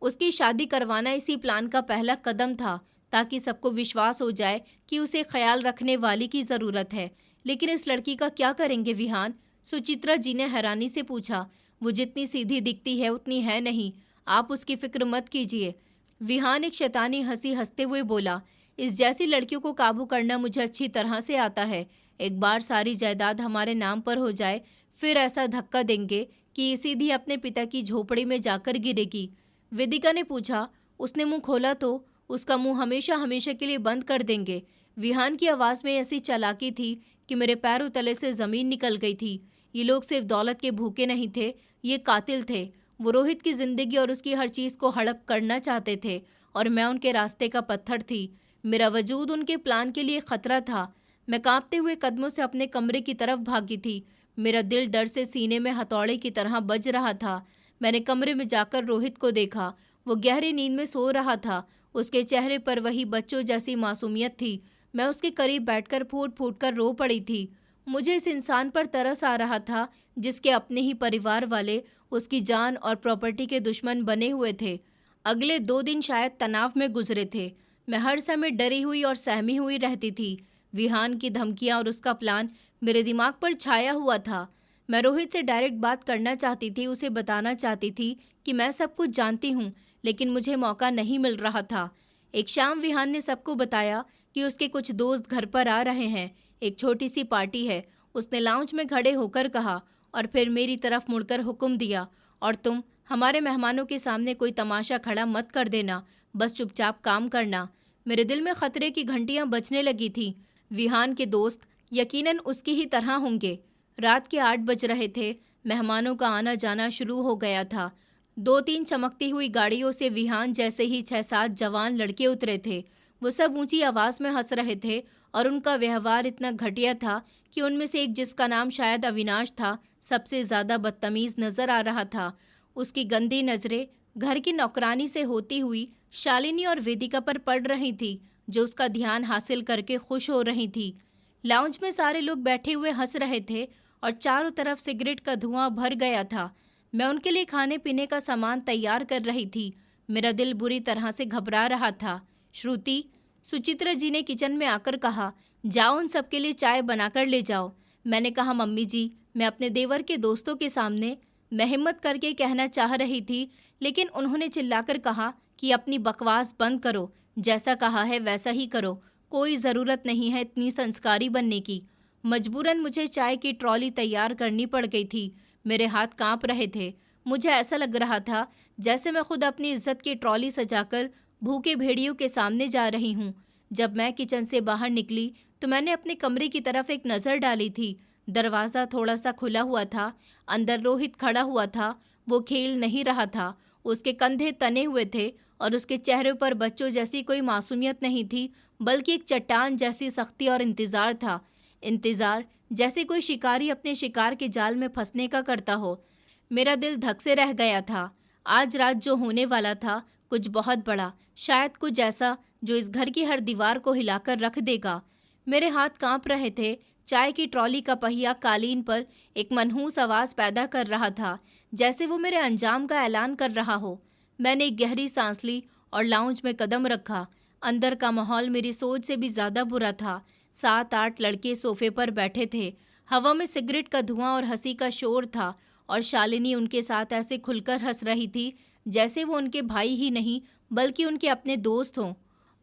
उसकी शादी करवाना इसी प्लान का पहला कदम था, ताकि सबको विश्वास हो जाए कि उसे ख्याल रखने वाली की ज़रूरत है। लेकिन इस लड़की का क्या करेंगे विहान? सुचित्रा जी ने हैरानी से पूछा। वो जितनी सीधी दिखती है उतनी है नहीं, आप उसकी फिक्र मत कीजिए। विहान एक शैतानी हंसी हंसते हुए बोला। इस जैसी लड़कियों को काबू करना मुझे अच्छी तरह से आता है। एक बार सारी जायदाद हमारे नाम पर हो जाए, फिर ऐसा धक्का देंगे कि ये सीधी अपने पिता की झोपड़ी में जाकर गिरेगी। वेदिका ने पूछा। उसने मुंह खोला तो उसका मुंह हमेशा हमेशा के लिए बंद कर देंगे। विहान की आवाज़ में ऐसी चालाकी थी कि मेरे पैरों तले से ज़मीन निकल गई थी। ये लोग सिर्फ दौलत के भूखे नहीं थे, ये कातिल थे। वो रोहित की ज़िंदगी और उसकी हर चीज़ को हड़प करना चाहते थे और मैं उनके रास्ते का पत्थर थी। मेरा वजूद उनके प्लान के लिए खतरा था। मैं कांपते हुए कदमों से अपने कमरे की तरफ भागी थी। मेरा दिल डर से सीने में हथौड़े की तरह बज रहा था। मैंने कमरे में जाकर रोहित को देखा। वो गहरी नींद में सो रहा था। उसके चेहरे पर वही बच्चों जैसी मासूमियत थी। मैं उसके करीब बैठकर फूट फूट कर रो पड़ी थी। मुझे इस इंसान पर तरस आ रहा था जिसके अपने ही परिवार वाले उसकी जान और प्रॉपर्टी के दुश्मन बने हुए थे। अगले 2 दिन शायद तनाव में गुजरे थे। मैं हर समय डरी हुई और सहमी हुई रहती थी। विहान की धमकियां और उसका प्लान मेरे दिमाग पर छाया हुआ था। मैं रोहित से डायरेक्ट बात करना चाहती थी, उसे बताना चाहती थी कि मैं सब कुछ जानती हूँ, लेकिन मुझे मौका नहीं मिल रहा था। एक शाम विहान ने सबको बताया कि उसके कुछ दोस्त घर पर आ रहे हैं। एक छोटी सी पार्टी है, उसने लाउंज में खड़े होकर कहा और फिर मेरी तरफ मुड़कर हुक्म दिया, और तुम हमारे मेहमानों के सामने कोई तमाशा खड़ा मत कर देना, बस चुपचाप काम करना। मेरे दिल में खतरे की घंटियां बजने लगी थी। विहान के दोस्त यकीनन उसकी ही तरह होंगे। रात के 8 बज रहे थे। मेहमानों का आना जाना शुरू हो गया था। 2-3 चमकती हुई गाड़ियों से विहान जैसे ही 6-7 जवान लड़के उतरे थे। वो सब ऊंची आवाज़ में हंस रहे थे और उनका व्यवहार इतना घटिया था कि उनमें से एक, जिसका नाम शायद अविनाश था, सबसे ज़्यादा बदतमीज़ नज़र आ रहा था। उसकी गंदी नज़रें घर की नौकरानी से होती हुई शालिनी और वेदिका पर पड़ रही थी, जो उसका ध्यान हासिल करके खुश हो रही थी। लाउंज में सारे लोग बैठे हुए हंस रहे थे और चारों तरफ सिगरेट का धुआं भर गया था। मैं उनके लिए खाने पीने का सामान तैयार कर रही थी। मेरा दिल बुरी तरह से घबरा रहा था। श्रुति, सुचित्रा जी ने किचन में आकर कहा, जाओ उन सबके लिए चाय बनाकर ले जाओ। मैंने कहा, मम्मी जी, मैं अपने देवर के दोस्तों के सामने। मैं हिम्मत करके कहना चाह रही थी, लेकिन उन्होंने चिल्लाकर कहा कि अपनी बकवास बंद करो, जैसा कहा है वैसा ही करो, कोई ज़रूरत नहीं है इतनी संस्कारी बनने की। मजबूरन मुझे चाय की ट्रॉली तैयार करनी पड़ गई थी। मेरे हाथ कांप रहे थे। मुझे ऐसा लग रहा था जैसे मैं खुद अपनी इज्जत की ट्रॉली सजाकर भूखे भेड़ियों के सामने जा रही हूँ। जब मैं किचन से बाहर निकली तो मैंने अपने कमरे की तरफ एक नज़र डाली थी। दरवाज़ा थोड़ा सा खुला हुआ था। अंदर रोहित खड़ा हुआ था। वो खेल नहीं रहा था। उसके कंधे तने हुए थे और उसके चेहरे पर बच्चों जैसी कोई मासूमियत नहीं थी, बल्कि एक चट्टान जैसी सख्ती और इंतज़ार था। इंतज़ार जैसे कोई शिकारी अपने शिकार के जाल में फंसने का करता हो। मेरा दिल धक से रह गया था। आज रात जो होने वाला था कुछ बहुत बड़ा, शायद कुछ ऐसा जो इस घर की हर दीवार को हिलाकर रख देगा। मेरे हाथ कांप रहे थे। चाय की ट्रॉली का पहिया कालीन पर एक मनहूस आवाज़ पैदा कर रहा था, जैसे वो मेरे अंजाम का ऐलान कर रहा हो। मैंने एक गहरी सांस ली और लाउंज में कदम रखा। अंदर का माहौल मेरी सोच से भी ज़्यादा बुरा था। 7-8 लड़के सोफे पर बैठे थे। हवा में सिगरेट का धुआं और हंसी का शोर था और शालिनी उनके साथ ऐसे खुलकर हंस रही थी जैसे वो उनके भाई ही नहीं बल्कि उनके अपने दोस्त हों।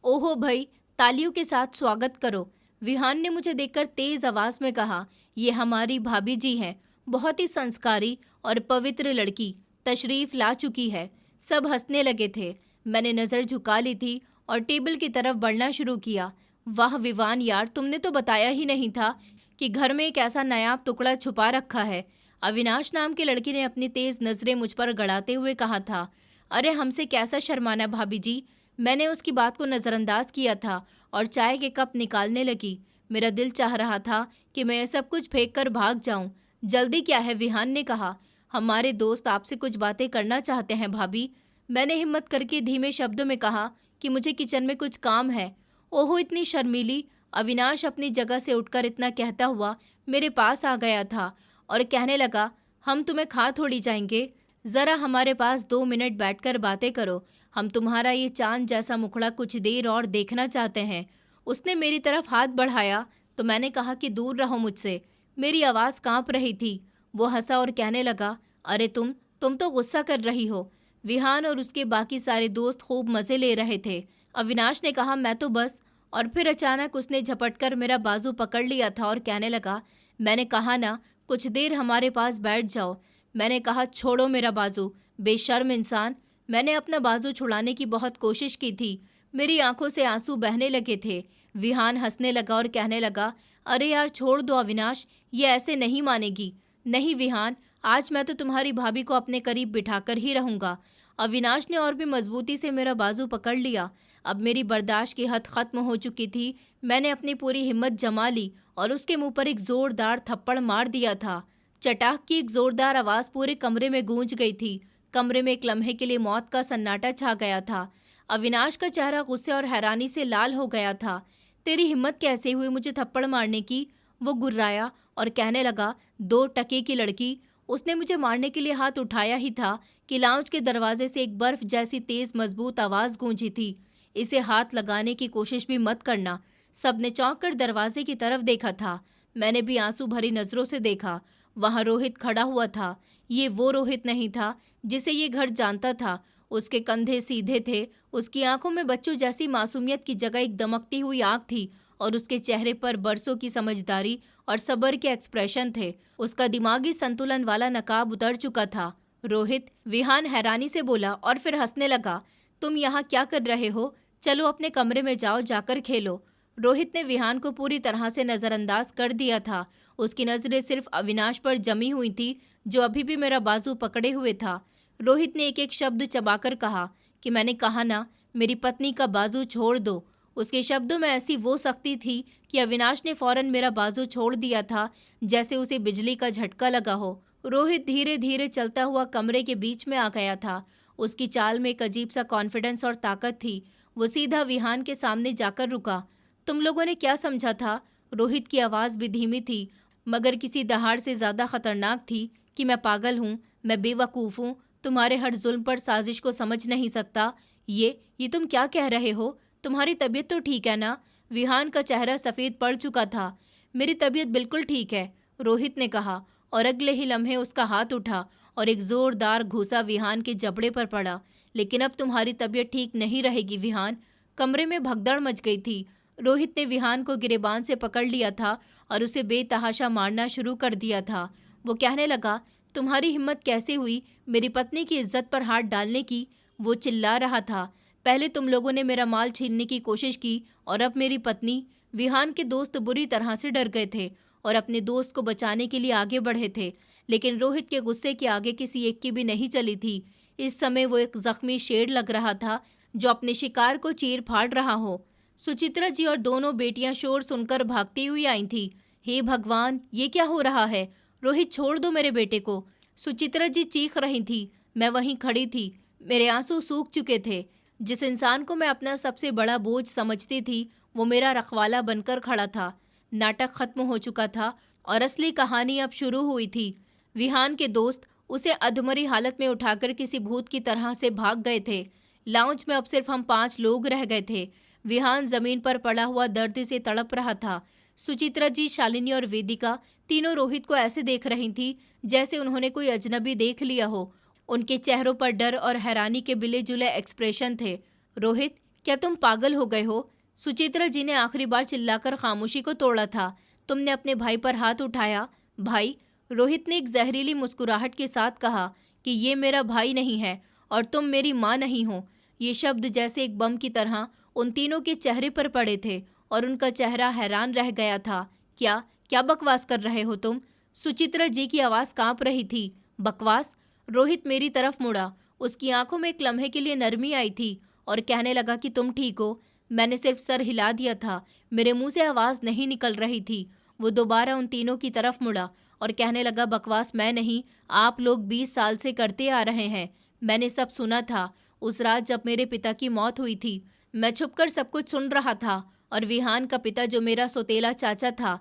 ओहो भाई, तालियों के साथ स्वागत करो, विहान ने मुझे देखकर तेज आवाज में कहा। ये हमारी भाभी जी हैं, बहुत ही संस्कारी और पवित्र लड़की तशरीफ ला चुकी है। सब हंसने लगे थे। मैंने नज़र झुका ली थी और टेबल की तरफ बढ़ना शुरू किया। वाह विवान यार, तुमने तो बताया ही नहीं था कि घर में एक ऐसा नायाब टुकड़ा छुपा रखा है। अविनाश नाम के लड़के ने अपनी तेज नजरें मुझ पर गड़ाते हुए कहा था। अरे हमसे कैसा शर्माना भाभी जी। मैंने उसकी बात को नज़रअंदाज किया था और चाय के कप निकालने लगी। मेरा दिल चाह रहा था कि मैं यह सब कुछ फेंक कर भाग जाऊं। जल्दी क्या है, विहान ने कहा। हमारे दोस्त आपसे कुछ बातें करना चाहते हैं भाभी। मैंने हिम्मत करके धीमे शब्दों में कहा कि मुझे किचन में कुछ काम है। ओहो इतनी शर्मीली। अविनाश अपनी जगह से उठकर इतना कहता हुआ मेरे पास आ गया था और कहने लगा, हम तुम्हें खा थोड़ी जाएंगे, ज़रा हमारे पास 2 मिनट बैठकर बातें करो। हम तुम्हारा ये चांद जैसा मुखड़ा कुछ देर और देखना चाहते हैं। उसने मेरी तरफ हाथ बढ़ाया तो मैंने कहा कि दूर रहो मुझसे। मेरी आवाज़ कांप रही थी। वो हंसा और कहने लगा, अरे तुम तो गुस्सा कर रही हो। विहान और उसके बाकी सारे दोस्त खूब मज़े ले रहे थे। अविनाश ने कहा, मैं तो बस। और फिर अचानक उसने झपटकर मेरा बाजू पकड़ लिया था और कहने लगा, मैंने कहा ना कुछ देर हमारे पास बैठ जाओ। मैंने कहा, छोड़ो मेरा बाजू, बेशर्म इंसान। मैंने अपना बाजू छुड़ाने की बहुत कोशिश की थी। मेरी आंखों से आंसू बहने लगे थे। विहान हंसने लगा और कहने लगा, अरे यार छोड़ दो अविनाश, ये ऐसे नहीं मानेगी। नहीं विहान, आज मैं तो तुम्हारी भाभी को अपने करीब बिठाकर ही रहूंगा। अविनाश ने और भी मजबूती से मेरा बाजू पकड़ लिया। अब मेरी बर्दाश्त की हद खत्म हो चुकी थी। मैंने अपनी पूरी हिम्मत जमा ली और उसके मुंह पर एक जोरदार थप्पड़ मार दिया था। चटाक की एक जोरदार आवाज़ पूरे कमरे में गूंज गई थी। कमरे में एक लम्हे के लिए मौत का सन्नाटा छा गया था। अविनाश का चेहरा गुस्से और हैरानी से लाल हो गया था। तेरी हिम्मत कैसे हुई मुझे थप्पड़ मारने की? वो गुर्राया और कहने लगा, 2 टके की लड़की। उसने मुझे मारने के लिए हाथ उठाया ही था कि लाउंज के दरवाजे से एक बर्फ जैसी तेज मजबूत आवाज़ गूंजी थी, इसे हाथ लगाने की कोशिश भी मत करना। सबने चौंक कर दरवाजे की तरफ देखा था। मैंने भी आंसू भरी नज़रों से देखा। वहाँ रोहित खड़ा हुआ था। ये वो रोहित नहीं था जिसे ये घर जानता था। उसके कंधे सीधे थे। उसकी आंखों में बच्चों जैसी मासूमियत की जगह एक दमकती हुई आंख थी और उसके चेहरे पर बरसों की समझदारी और सब्र के एक्सप्रेशन थे। उसका दिमागी संतुलन वाला नकाब उतर चुका था। रोहित, विहान हैरानी से बोला और फिर हंसने लगा। तुम यहाँ क्या कर रहे हो? चलो अपने कमरे में जाओ, जाकर खेलो। रोहित ने विहान को पूरी तरह से नज़रअंदाज कर दिया था। उसकी नज़रें सिर्फ अविनाश पर जमी हुई थी जो अभी भी मेरा बाजू पकड़े हुए था। रोहित ने एक एक शब्द चबाकर कहा कि मैंने कहा ना, मेरी पत्नी का बाजू छोड़ दो। उसके शब्दों में ऐसी वो सख्ती थी कि अविनाश ने फौरन मेरा बाजू छोड़ दिया था, जैसे उसे बिजली का झटका लगा हो। रोहित धीरे धीरे चलता हुआ कमरे के बीच में आ गया था। उसकी चाल में एक अजीब सा कॉन्फिडेंस और ताकत थी। वो सीधा विहान के सामने जाकर रुका। तुम लोगों ने क्या समझा था? रोहित की आवाज़ भी धीमी थी, मगर किसी दहाड़ से ज़्यादा खतरनाक थी। कि मैं पागल हूँ, मैं बेवकूफ़ हूँ, तुम्हारे हर जुल्म पर साजिश को समझ नहीं सकता। ये तुम क्या कह रहे हो? तुम्हारी तबीयत तो ठीक है ना? विहान का चेहरा सफ़ेद पड़ चुका था। मेरी तबीयत बिल्कुल ठीक है, रोहित ने कहा और अगले ही लम्हे उसका हाथ उठा और एक ज़ोरदार घूसा विहान के जबड़े पर पड़ा। लेकिन अब तुम्हारी तबीयत ठीक नहीं रहेगी विहान। कमरे में भगदड़ मच गई थी। रोहित ने विहान को गिरेबान से पकड़ लिया था और उसे बेतहाशा मारना शुरू कर दिया था। वो कहने लगा, तुम्हारी हिम्मत कैसे हुई मेरी पत्नी की इज्जत पर हाथ डालने की? वो चिल्ला रहा था। पहले तुम लोगों ने मेरा माल छीनने की कोशिश की और अब मेरी पत्नी। विहान के दोस्त बुरी तरह से डर गए थे और अपने दोस्त को बचाने के लिए आगे बढ़े थे, लेकिन रोहित के गुस्से के आगे किसी एक की भी नहीं चली थी। इस समय वो एक जख्मी शेर लग रहा था जो अपने शिकार को चीर फाड़ रहा हो। सुचित्रा जी और दोनों बेटियां शोर सुनकर भागती हुई आई थी। हे भगवान, ये क्या हो रहा है? रोहित, छोड़ दो मेरे बेटे को। सुचित्रा जी चीख रही थी। मैं वहीं खड़ी थी, मेरे आंसू सूख चुके थे। जिस इंसान को मैं अपना सबसे बड़ा बोझ समझती थी वो मेरा रखवाला बनकर खड़ा था। नाटक खत्म हो चुका था और असली कहानी अब शुरू हुई थी। विहान के दोस्त उसे अधमरी हालत में उठाकर किसी भूत की तरह से भाग गए थे। लाउंज में अब सिर्फ हम 5 लोग रह गए थे। विहान जमीन पर पड़ा हुआ दर्द से तड़प रहा था। सुचित्रा जी, शालिनी और वेदिका तीनों रोहित को ऐसे देख रही थी जैसे उन्होंने कोई अजनबी देख लिया हो। उनके चेहरों पर डर और हैरानी के मिले जुले एक्सप्रेशन थे। रोहित, क्या तुम पागल हो गए हो? सुचित्रा जी ने आखिरी बार चिल्लाकर खामोशी को तोड़ा था। तुमने अपने भाई पर हाथ उठाया। भाई? रोहित ने एक जहरीली मुस्कुराहट के साथ कहा कि ये मेरा भाई नहीं है और तुम मेरी माँ नहीं हो। ये शब्द जैसे एक बम की तरह उन तीनों के चेहरे पर पड़े थे और उनका चेहरा हैरान रह गया था। क्या क्या बकवास कर रहे हो तुम? सुचित्रा जी की आवाज़ कांप रही थी। बकवास? रोहित मेरी तरफ मुड़ा। उसकी आंखों में एक लम्हे के लिए नरमी आई थी और कहने लगा कि तुम ठीक हो। मैंने सिर्फ सर हिला दिया था, मेरे मुंह से आवाज़ नहीं निकल रही थी। वो दोबारा उन तीनों की तरफ मुड़ा और कहने लगा, बकवास मैं नहीं, आप लोग 20 साल से करते आ रहे हैं। मैंने सब सुना था। उस रात जब मेरे पिता की मौत हुई थी, मैं छुपकर सब कुछ सुन रहा था। और विहान का पिता जो मेरा सौतेला चाचा था,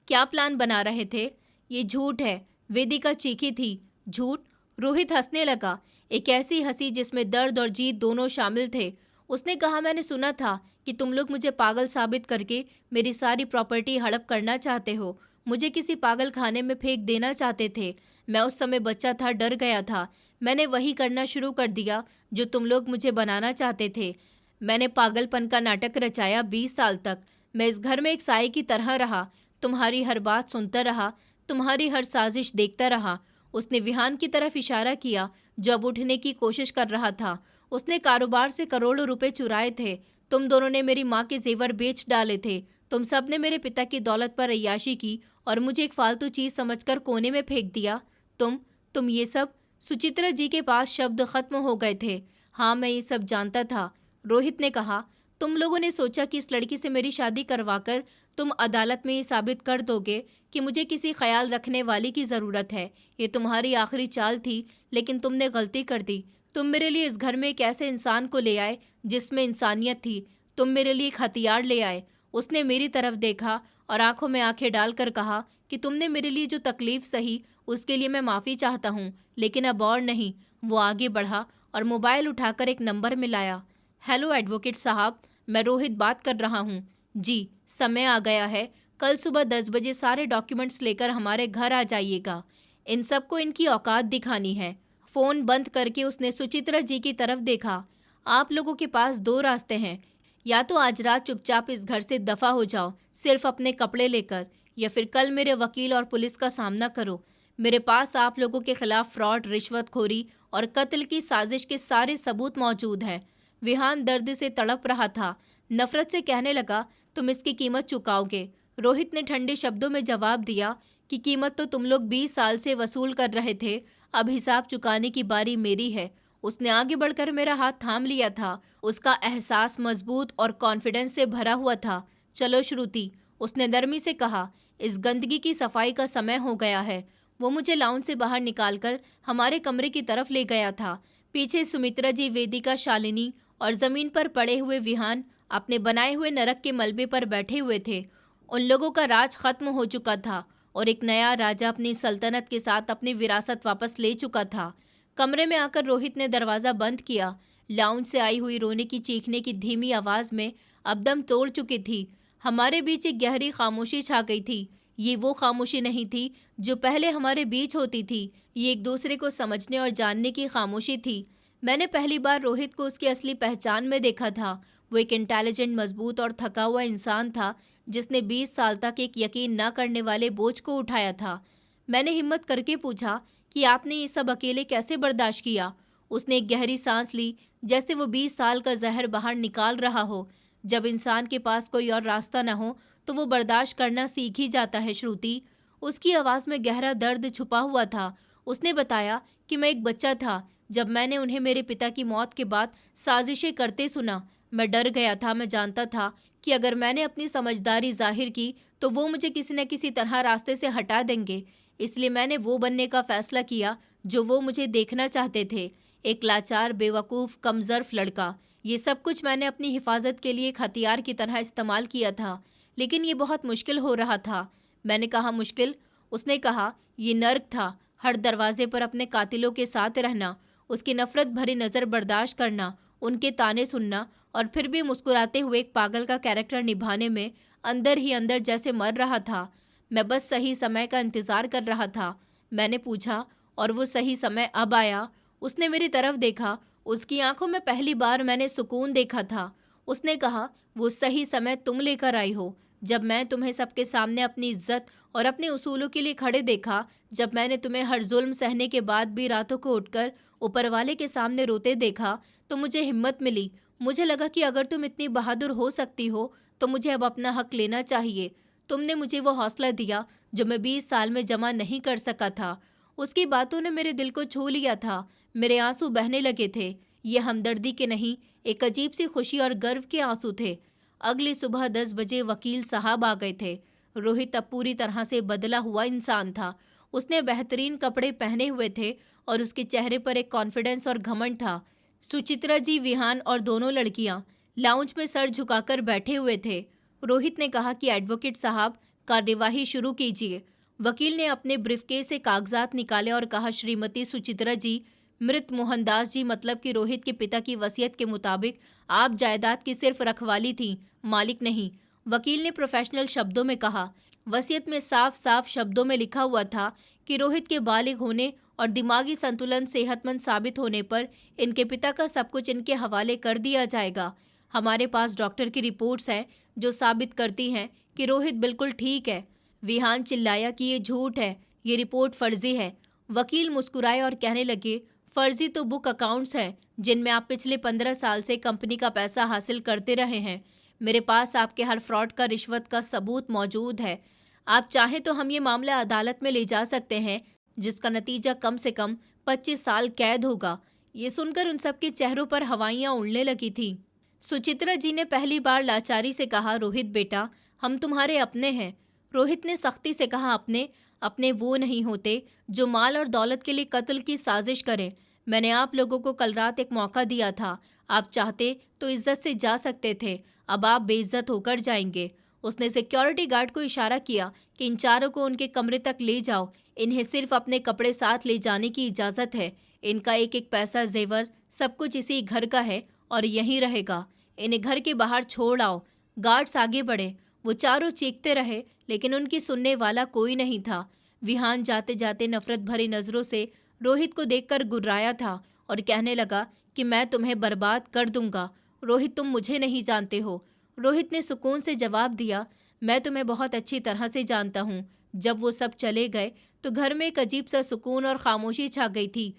क्या प्लान बना रहे थे? ये झूठ है, वेदिका चीखी थी। झूठ? रोहित हंसने लगा, एक ऐसी हंसी जिसमें दर्द और जीत दोनों शामिल थे। उसने कहा, मैंने सुना था कि तुम लोग मुझे पागल साबित करके मेरी सारी प्रॉपर्टी हड़प करना चाहते हो, मुझे किसी पागल खाने में फेंक देना चाहते थे। मैं उस समय बच्चा था, डर गया था। मैंने वही करना शुरू कर दिया जो तुम लोग मुझे बनाना चाहते थे। मैंने पागलपन का नाटक रचाया 20 साल तक। मैं इस घर में एक साए की तरह रहा, तुम्हारी हर बात सुनता रहा, तुम्हारी हर साजिश देखता रहा। उसने विहान की तरफ इशारा किया जो अब उठने की कोशिश कर रहा था। उसने कारोबार से करोड़ों रुपए चुराए थे। तुम दोनों ने मेरी माँ के जेवर बेच डाले थे। तुम सब ने मेरे पिता की दौलत पर अय्याशी की और मुझे एक फालतू चीज़ समझकर कोने में फेंक दिया। तुम ये सब? सुचित्रा जी के पास शब्द खत्म हो गए थे। हाँ, मैं ये सब जानता था। रोहित ने कहा, तुम लोगों ने सोचा कि इस लड़की से मेरी शादी करवाकर तुम अदालत में ये साबित कर दोगे कि मुझे किसी ख्याल रखने वाली की ज़रूरत है। ये तुम्हारी आखिरी चाल थी, लेकिन तुमने गलती कर दी। तुम मेरे लिए इस घर में एक ऐसे इंसान को ले आए जिसमें इंसानियत थी। तुम मेरे लिए एक हथियार ले आए। उसने मेरी तरफ देखा और आंखों में आंखें डालकर कहा कि तुमने मेरे लिए जो तकलीफ सही उसके लिए मैं माफ़ी चाहता हूँ, लेकिन अब और नहीं। वो आगे बढ़ा और मोबाइल उठाकर एक नंबर मिलाया। हेलो एडवोकेट साहब, मैं रोहित बात कर रहा हूँ। जी, समय आ गया है। कल सुबह 10 बजे सारे डॉक्यूमेंट्स लेकर हमारे घर आ जाइएगा। इन सबको इनकी औकात दिखानी है। फ़ोन बंद करके उसने सुचित्रा जी की तरफ देखा। आप लोगों के पास 2 रास्ते हैं, या तो आज रात चुपचाप इस घर से दफ़ा हो जाओ सिर्फ अपने कपड़े लेकर, या फिर कल मेरे वकील और पुलिस का सामना करो। मेरे पास आप लोगों के खिलाफ फ्रॉड, रिश्वतखोरी और कत्ल की साजिश के सारे सबूत मौजूद हैं। विहान दर्द से तड़प रहा था। नफरत से कहने लगा, तुम इसकी कीमत चुकाओगे। रोहित ने ठंडे शब्दों में जवाब दिया कि कीमत तो तुम लोग 20 साल से वसूल कर रहे थे, अब हिसाब चुकाने की बारी मेरी है। उसने आगे बढ़कर मेरा हाथ थाम लिया था। उसका एहसास मजबूत और कॉन्फिडेंस से भरा हुआ था। चलो श्रुति, उसने नरमी से कहा, इस गंदगी की सफाई का समय हो गया है। वो मुझे लाउंज से बाहर निकालकर हमारे कमरे की तरफ ले गया था। पीछे सुमित्रा जी, वेदिका, शालिनी और ज़मीन पर पड़े हुए विहान अपने बनाए हुए नरक के मलबे पर बैठे हुए थे। उन लोगों का राज खत्म हो चुका था और एक नया राजा अपनी सल्तनत के साथ अपनी विरासत वापस ले चुका था। कमरे में आकर रोहित ने दरवाज़ा बंद किया। लाउंज से आई हुई रोने की चीखने की धीमी आवाज़ में अब दम तोड़ चुकी थी। हमारे बीच एक गहरी खामोशी छा गई थी। ये वो खामोशी नहीं थी जो पहले हमारे बीच होती थी। ये एक दूसरे को समझने और जानने की खामोशी थी। मैंने पहली बार रोहित को उसकी असली पहचान में देखा था। वो एक इंटेलिजेंट, मजबूत और थका हुआ इंसान था जिसने 20 साल तक एक यकीन न करने वाले बोझ को उठाया था। मैंने हिम्मत करके पूछा, कि आपने ये सब अकेले कैसे बर्दाश्त किया। उसने एक गहरी सांस ली, जैसे वो 20 साल का जहर बाहर निकाल रहा हो। जब इंसान के पास कोई और रास्ता न हो तो वो बर्दाश्त करना सीख ही जाता है श्रुति। उसकी आवाज़ में गहरा दर्द छुपा हुआ था। उसने बताया कि मैं एक बच्चा था जब मैंने उन्हें मेरे पिता की मौत के बाद साजिशें करते सुना। मैं डर गया था। मैं जानता था कि अगर मैंने अपनी समझदारी जाहिर की तो वो मुझे किसी न किसी तरह रास्ते से हटा देंगे। इसलिए मैंने वो बनने का फैसला किया जो वो मुझे देखना चाहते थे, एक लाचार, बेवकूफ़, कमज़र्फ लड़का। ये सब कुछ मैंने अपनी हिफाजत के लिए एक हथियार की तरह इस्तेमाल किया था, लेकिन ये बहुत मुश्किल हो रहा था। मैंने कहा, मुश्किल? उसने कहा, ये नर्क था। हर दरवाजे पर अपने कातिलों के साथ रहना, उसकी नफ़रत भरी नज़र बर्दाश्त करना, उनके ताने सुनना और फिर भी मुस्कुराते हुए एक पागल का कैरेक्टर निभाने में अंदर ही अंदर जैसे मर रहा था। मैं बस सही समय का इंतज़ार कर रहा था। मैंने पूछा, और वो सही समय अब आया? उसने मेरी तरफ देखा। उसकी आंखों में पहली बार मैंने सुकून देखा था। उसने कहा, वो सही समय तुम लेकर आई हो। जब मैं तुम्हें सबके सामने अपनी इज्जत और अपने उसूलों के लिए खड़े देखा, जब मैंने तुम्हें हर जुल्म सहने के बाद भी रातों को उठकर ऊपर वाले के सामने रोते देखा, तो मुझे हिम्मत मिली। मुझे लगा कि अगर तुम इतनी बहादुर हो सकती हो तो मुझे अब अपना हक लेना चाहिए। तुमने मुझे वो हौसला दिया जो मैं 20 साल में जमा नहीं कर सका था। उसकी बातों ने मेरे दिल को छू लिया था। मेरे आंसू बहने लगे थे। ये हमदर्दी के नहीं, एक अजीब सी खुशी और गर्व के आंसू थे। अगली सुबह 10 बजे वकील साहब आ गए थे। रोहित अब पूरी तरह से बदला हुआ इंसान था। उसने बेहतरीन कपड़े पहने हुए थे और उसके चेहरे पर एक कॉन्फिडेंस और घमंड था। सुचित्रा जी, विहान और दोनों लड़कियां लाउंज में सर झुकाकर बैठे हुए थे। रोहित ने कहा कि एडवोकेट साहब, कार्यवाही शुरू कीजिए। वकील ने अपने ब्रीफकेस से कागजात निकाले और कहा, श्रीमती सुचित्रा जी, मृत मोहनदास जी मतलब कि रोहित के पिता की वसीयत के मुताबिक आप जायदाद की सिर्फ रखवाली थी, मालिक नहीं। वकील ने प्रोफेशनल शब्दों में कहा। वसीयत में साफ साफ शब्दों में लिखा हुआ था कि रोहित के बालिग होने और दिमागी संतुलन सेहतमंद साबित होने पर इनके पिता का सब कुछ इनके हवाले कर दिया जाएगा। हमारे पास डॉक्टर की रिपोर्ट्स हैं जो साबित करती हैं कि रोहित बिल्कुल ठीक है। विहान चिल्लाया कि ये झूठ है, ये रिपोर्ट फर्जी है। वकील मुस्कुराए और कहने लगे, फर्जी तो बुक अकाउंट्स हैं जिनमें आप पिछले 15 साल से कंपनी का पैसा हासिल करते रहे हैं। मेरे पास आपके हर फ्रॉड का, रिश्वत का सबूत मौजूद है। आप चाहें तो हम ये मामला अदालत में ले जा सकते हैं, जिसका नतीजा कम से कम 25 साल कैद होगा। ये सुनकर उन सबके चेहरों पर हवाइयाँ उड़ने लगी थी। सुचित्रा जी ने पहली बार लाचारी से कहा, रोहित बेटा, हम तुम्हारे अपने हैं। रोहित ने सख्ती से कहा, अपने? अपने वो नहीं होते जो माल और दौलत के लिए कत्ल की साजिश करें। मैंने आप लोगों को कल रात एक मौका दिया था। आप चाहते तो इज्जत से जा सकते थे, अब आप बेइज्जत होकर जाएंगे। उसने सिक्योरिटी गार्ड को इशारा किया कि इन चारों को उनके कमरे तक ले जाओ। इन्हें सिर्फ अपने कपड़े साथ ले जाने की इजाज़त है। इनका एक एक पैसा, जेवर, सब कुछ इसी घर का है और यहीं रहेगा। इन्हें घर के बाहर छोड़ आओ। गार्ड्स आगे बढ़े। वो चारों चीखते रहे, लेकिन उनकी सुनने वाला कोई नहीं था। विहान जाते जाते नफरत भरी नज़रों से रोहित को देखकर गुर्राया था और कहने लगा कि मैं तुम्हें बर्बाद कर दूंगा। रोहित, तुम मुझे नहीं जानते हो। रोहित ने सुकून से जवाब दिया, मैं तुम्हें बहुत अच्छी तरह से जानता हूँ। जब वो सब चले गए तो घर में एक अजीब सा सुकून और खामोशी छा गई थी,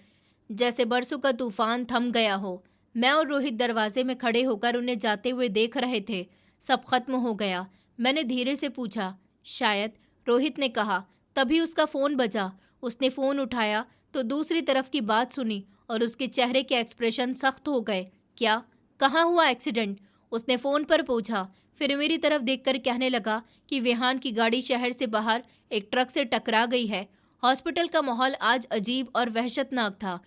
जैसे बरसों का तूफान थम गया हो। मैं और रोहित दरवाजे में खड़े होकर उन्हें जाते हुए देख रहे थे। सब खत्म हो गया। मैंने धीरे से पूछा, शायद? रोहित ने कहा। तभी उसका फ़ोन बजा। उसने फ़ोन उठाया तो दूसरी तरफ की बात सुनी और उसके चेहरे के एक्सप्रेशन सख्त हो गए। क्या? कहाँ हुआ एक्सीडेंट? उसने फ़ोन पर पूछा। फिर मेरी तरफ देखकर कहने लगा कि विहान की गाड़ी शहर से बाहर एक ट्रक से टकरा गई है। हॉस्पिटल का माहौल आज अजीब और वहशतनाक था।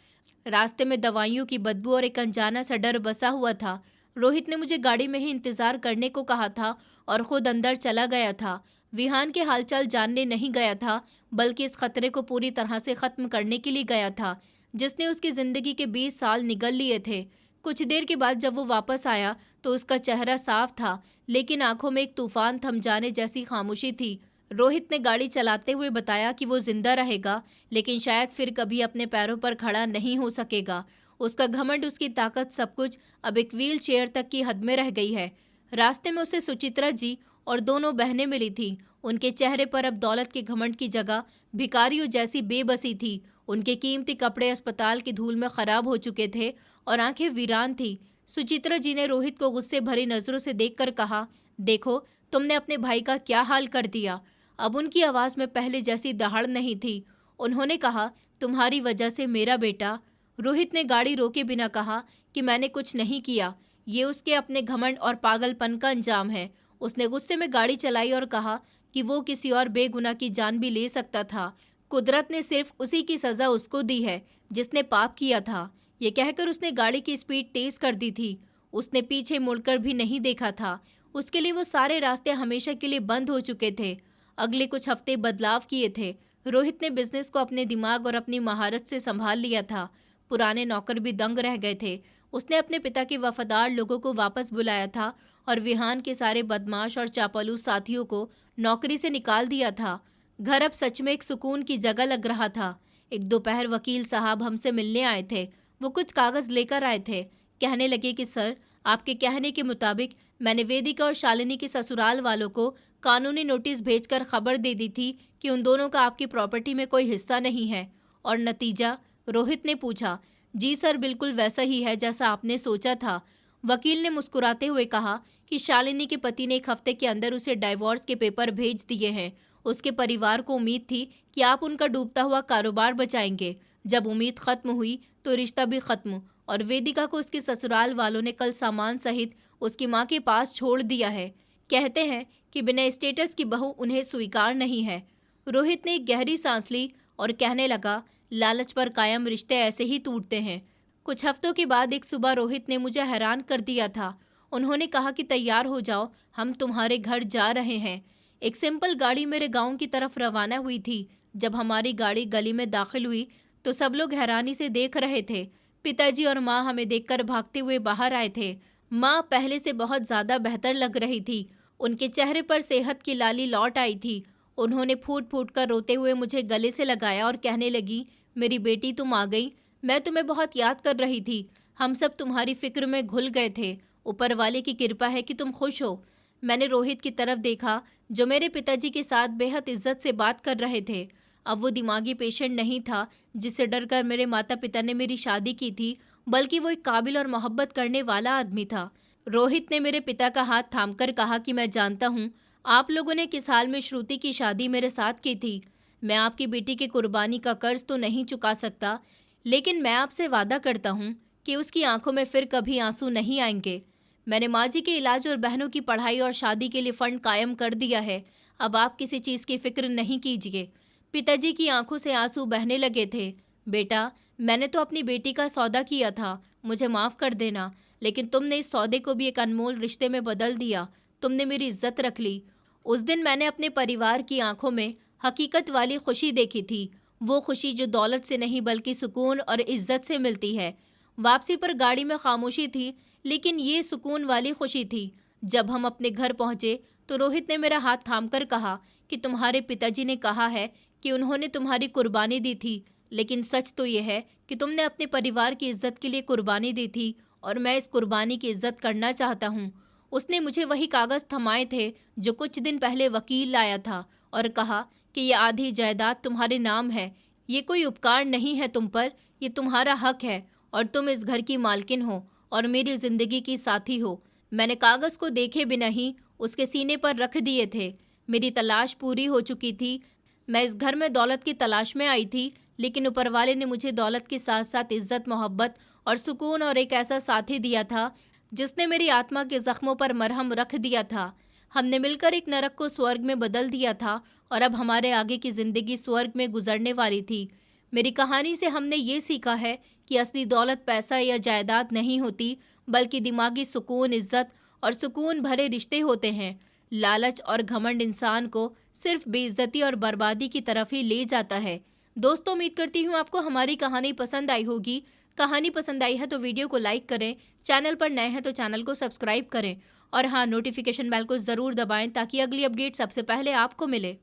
रास्ते में दवाइयों की बदबू और एक अनजाना सा डर बसा हुआ था। रोहित ने मुझे गाड़ी में ही इंतज़ार करने को कहा था और खुद अंदर चला गया था। विहान के हालचाल जानने नहीं गया था, बल्कि इस खतरे को पूरी तरह से ख़त्म करने के लिए गया था जिसने उसकी ज़िंदगी के 20 साल निगल लिए थे। कुछ देर के बाद जब वो वापस आया तो उसका चेहरा साफ था, लेकिन आंखों में एक तूफान थम जाने जैसी खामोशी थी। रोहित ने गाड़ी चलाते हुए बताया कि वो जिंदा रहेगा, लेकिन शायद फिर कभी अपने पैरों पर खड़ा नहीं हो सकेगा। उसका घमंड, उसकी ताकत, सब कुछ अब एक व्हील चेयर तक की हद में रह गई है। रास्ते में उसे सुचित्रा जी और दोनों बहनें मिली थीं। उनके चेहरे पर अब दौलत के घमंड की जगह भिखारियों जैसी बेबसी थी। उनके कीमती कपड़े अस्पताल की धूल में खराब हो चुके थे और आंखें वीरान थी। सुचित्रा जी ने रोहित को गुस्से भरी नजरों से देखकर कहा, देखो तुमने अपने भाई का क्या हाल कर दिया। अब उनकी आवाज में पहले जैसी दहाड़ नहीं थी। उन्होंने कहा, तुम्हारी वजह से मेरा बेटा। रोहित ने गाड़ी रोके बिना कहा कि मैंने कुछ नहीं किया, ये उसके अपने घमंड और पागलपन का अंजाम है। उसने गुस्से में गाड़ी चलाई और कहा कि वो किसी और बेगुनाह की जान भी ले सकता था। कुदरत ने सिर्फ उसी की सजा उसको दी है जिसने पाप किया था। ये कहकर उसने गाड़ी की स्पीड तेज कर दी थी। उसने पीछे मुड़कर भी नहीं देखा था। उसके लिए वो सारे रास्ते हमेशा के लिए बंद हो चुके थे। अगले कुछ हफ्ते बदलाव किए थे। रोहित ने बिजनेस को अपने दिमाग और अपनी महारत से संभाल लिया था। पुराने नौकर भी दंग रह गए थे। उसने अपने पिता के वफादार लोगों को वापस बुलाया था और विहान के सारे बदमाश और चापलूस साथियों को नौकरी से निकाल दिया था। घर अब सच में एक सुकून की जगह लग रहा था। एक दोपहर वकील साहब हमसे मिलने आए थे। वो कुछ कागज लेकर आए थे। कहने लगे कि सर, आपके कहने के मुताबिक मैंने वेदिका और शालिनी के ससुराल वालों को कानूनी नोटिस भेजकर खबर दे दी थी कि उन दोनों का आपकी प्रॉपर्टी में कोई हिस्सा नहीं है। और नतीजा? रोहित ने पूछा। जी सर, बिल्कुल वैसा ही है जैसा आपने सोचा था। वकील ने मुस्कुराते हुए कहा कि शालिनी के पति ने एक हफ्ते के अंदर उसे डाइवोर्स के पेपर भेज दिए हैं। उसके परिवार को उम्मीद थी कि आप उनका डूबता हुआ कारोबार बचाएंगे। जब उम्मीद खत्म हुई तो रिश्ता भी खत्म, और वेदिका को उसके ससुराल वालों ने कल सामान सहित उसकी मां के पास छोड़ दिया है। कहते हैं कि बिना स्टेटस की बहू उन्हें स्वीकार नहीं है। रोहित ने एक गहरी सांस ली और कहने लगा, लालच पर कायम रिश्ते ऐसे ही टूटते हैं। कुछ हफ्तों के बाद एक सुबह रोहित ने मुझे हैरान कर दिया था। उन्होंने कहा कि तैयार हो जाओ, हम तुम्हारे घर जा रहे हैं। एक सिंपल गाड़ी मेरे गांव की तरफ रवाना हुई थी। जब हमारी गाड़ी गली में दाखिल हुई तो सब लोग हैरानी से देख रहे थे। पिताजी और माँ हमें देखकर भागते हुए बाहर आए थे। माँ पहले से बहुत ज़्यादा बेहतर लग रही थी। उनके चेहरे पर सेहत की लाली लौट आई थी। उन्होंने फूट फूट कर रोते हुए मुझे गले से लगाया और कहने लगी, मेरी बेटी तुम आ गई। मैं तुम्हें बहुत याद कर रही थी। हम सब तुम्हारी फिक्र में घुल गए थे। ऊपर वाले की कृपा है कि तुम खुश हो। मैंने रोहित की तरफ देखा जो मेरे पिताजी के साथ बेहद इज्जत से बात कर रहे थे। अब वो दिमागी पेशेंट नहीं था जिससे डरकर मेरे माता पिता ने मेरी शादी की थी, बल्कि वो एक काबिल और मोहब्बत करने वाला आदमी था। रोहित ने मेरे पिता का हाथ थामकर कहा कि मैं जानता हूँ आप लोगों ने किस हाल में श्रुति की शादी मेरे साथ की थी। मैं आपकी बेटी की कुर्बानी का कर्ज तो नहीं चुका सकता, लेकिन मैं आपसे वादा करता हूँ कि उसकी आंखों में फिर कभी आंसू नहीं आएंगे। मैंने माँ जी के इलाज और बहनों की पढ़ाई और शादी के लिए फंड कायम कर दिया है। अब आप किसी चीज़ की फिक्र नहीं कीजिए। पिताजी की आंखों से आंसू बहने लगे थे। बेटा, मैंने तो अपनी बेटी का सौदा किया था, मुझे माफ़ कर देना, लेकिन तुमने इस सौदे को भी एक अनमोल रिश्ते में बदल दिया। तुमने मेरी इज्जत रख ली। उस दिन मैंने अपने परिवार की आंखों में हकीकत वाली खुशी देखी थी। वो खुशी जो दौलत से नहीं बल्कि सुकून और इज्जत से मिलती है। वापसी पर गाड़ी में खामोशी थी, लेकिन ये सुकून वाली खुशी थी। जब हम अपने घर पहुंचे तो रोहित ने मेरा हाथ थामकर कहा कि तुम्हारे पिताजी ने कहा है कि उन्होंने तुम्हारी कुर्बानी दी थी, लेकिन सच तो ये है कि तुमने अपने परिवार की इज्जत के लिए कुर्बानी दी थी, और मैं इस कुर्बानी की इज्जत करना चाहता हूँ। उसने मुझे वही कागज़ थमाए थे जो कुछ दिन पहले वकील लाया था और कहा कि ये आधी जायदाद तुम्हारे नाम है। ये कोई उपकार नहीं है तुम पर, ये तुम्हारा हक है, और तुम इस घर की मालकिन हो और मेरी ज़िंदगी की साथी हो। मैंने कागज़ को देखे बिना ही उसके सीने पर रख दिए थे। मेरी तलाश पूरी हो चुकी थी। मैं इस घर में दौलत की तलाश में आई थी, लेकिन ऊपर वाले ने मुझे दौलत के साथ साथ इज्जत, मोहब्बत और सुकून और एक ऐसा साथी दिया था जिसने मेरी आत्मा के जख्मों पर मरहम रख दिया था। हमने मिलकर एक नरक को स्वर्ग में बदल दिया था, और अब हमारे आगे की ज़िंदगी स्वर्ग में गुजरने वाली थी। मेरी कहानी से हमने ये सीखा है कि असली दौलत पैसा या जायदाद नहीं होती, बल्कि दिमागी सुकून, इज्जत और सुकून भरे रिश्ते होते हैं। लालच और घमंड इंसान को सिर्फ बेइज्जती और बर्बादी की तरफ ही ले जाता है। दोस्तों, उम्मीद करती हूँ आपको हमारी कहानी पसंद आई होगी। कहानी पसंद आई है तो वीडियो को लाइक करें, चैनल पर नए हैं तो चैनल को सब्सक्राइब करें, और हाँ, नोटिफिकेशन बेल को ज़रूर दबाएं ताकि अगली अपडेट सबसे पहले आपको मिले।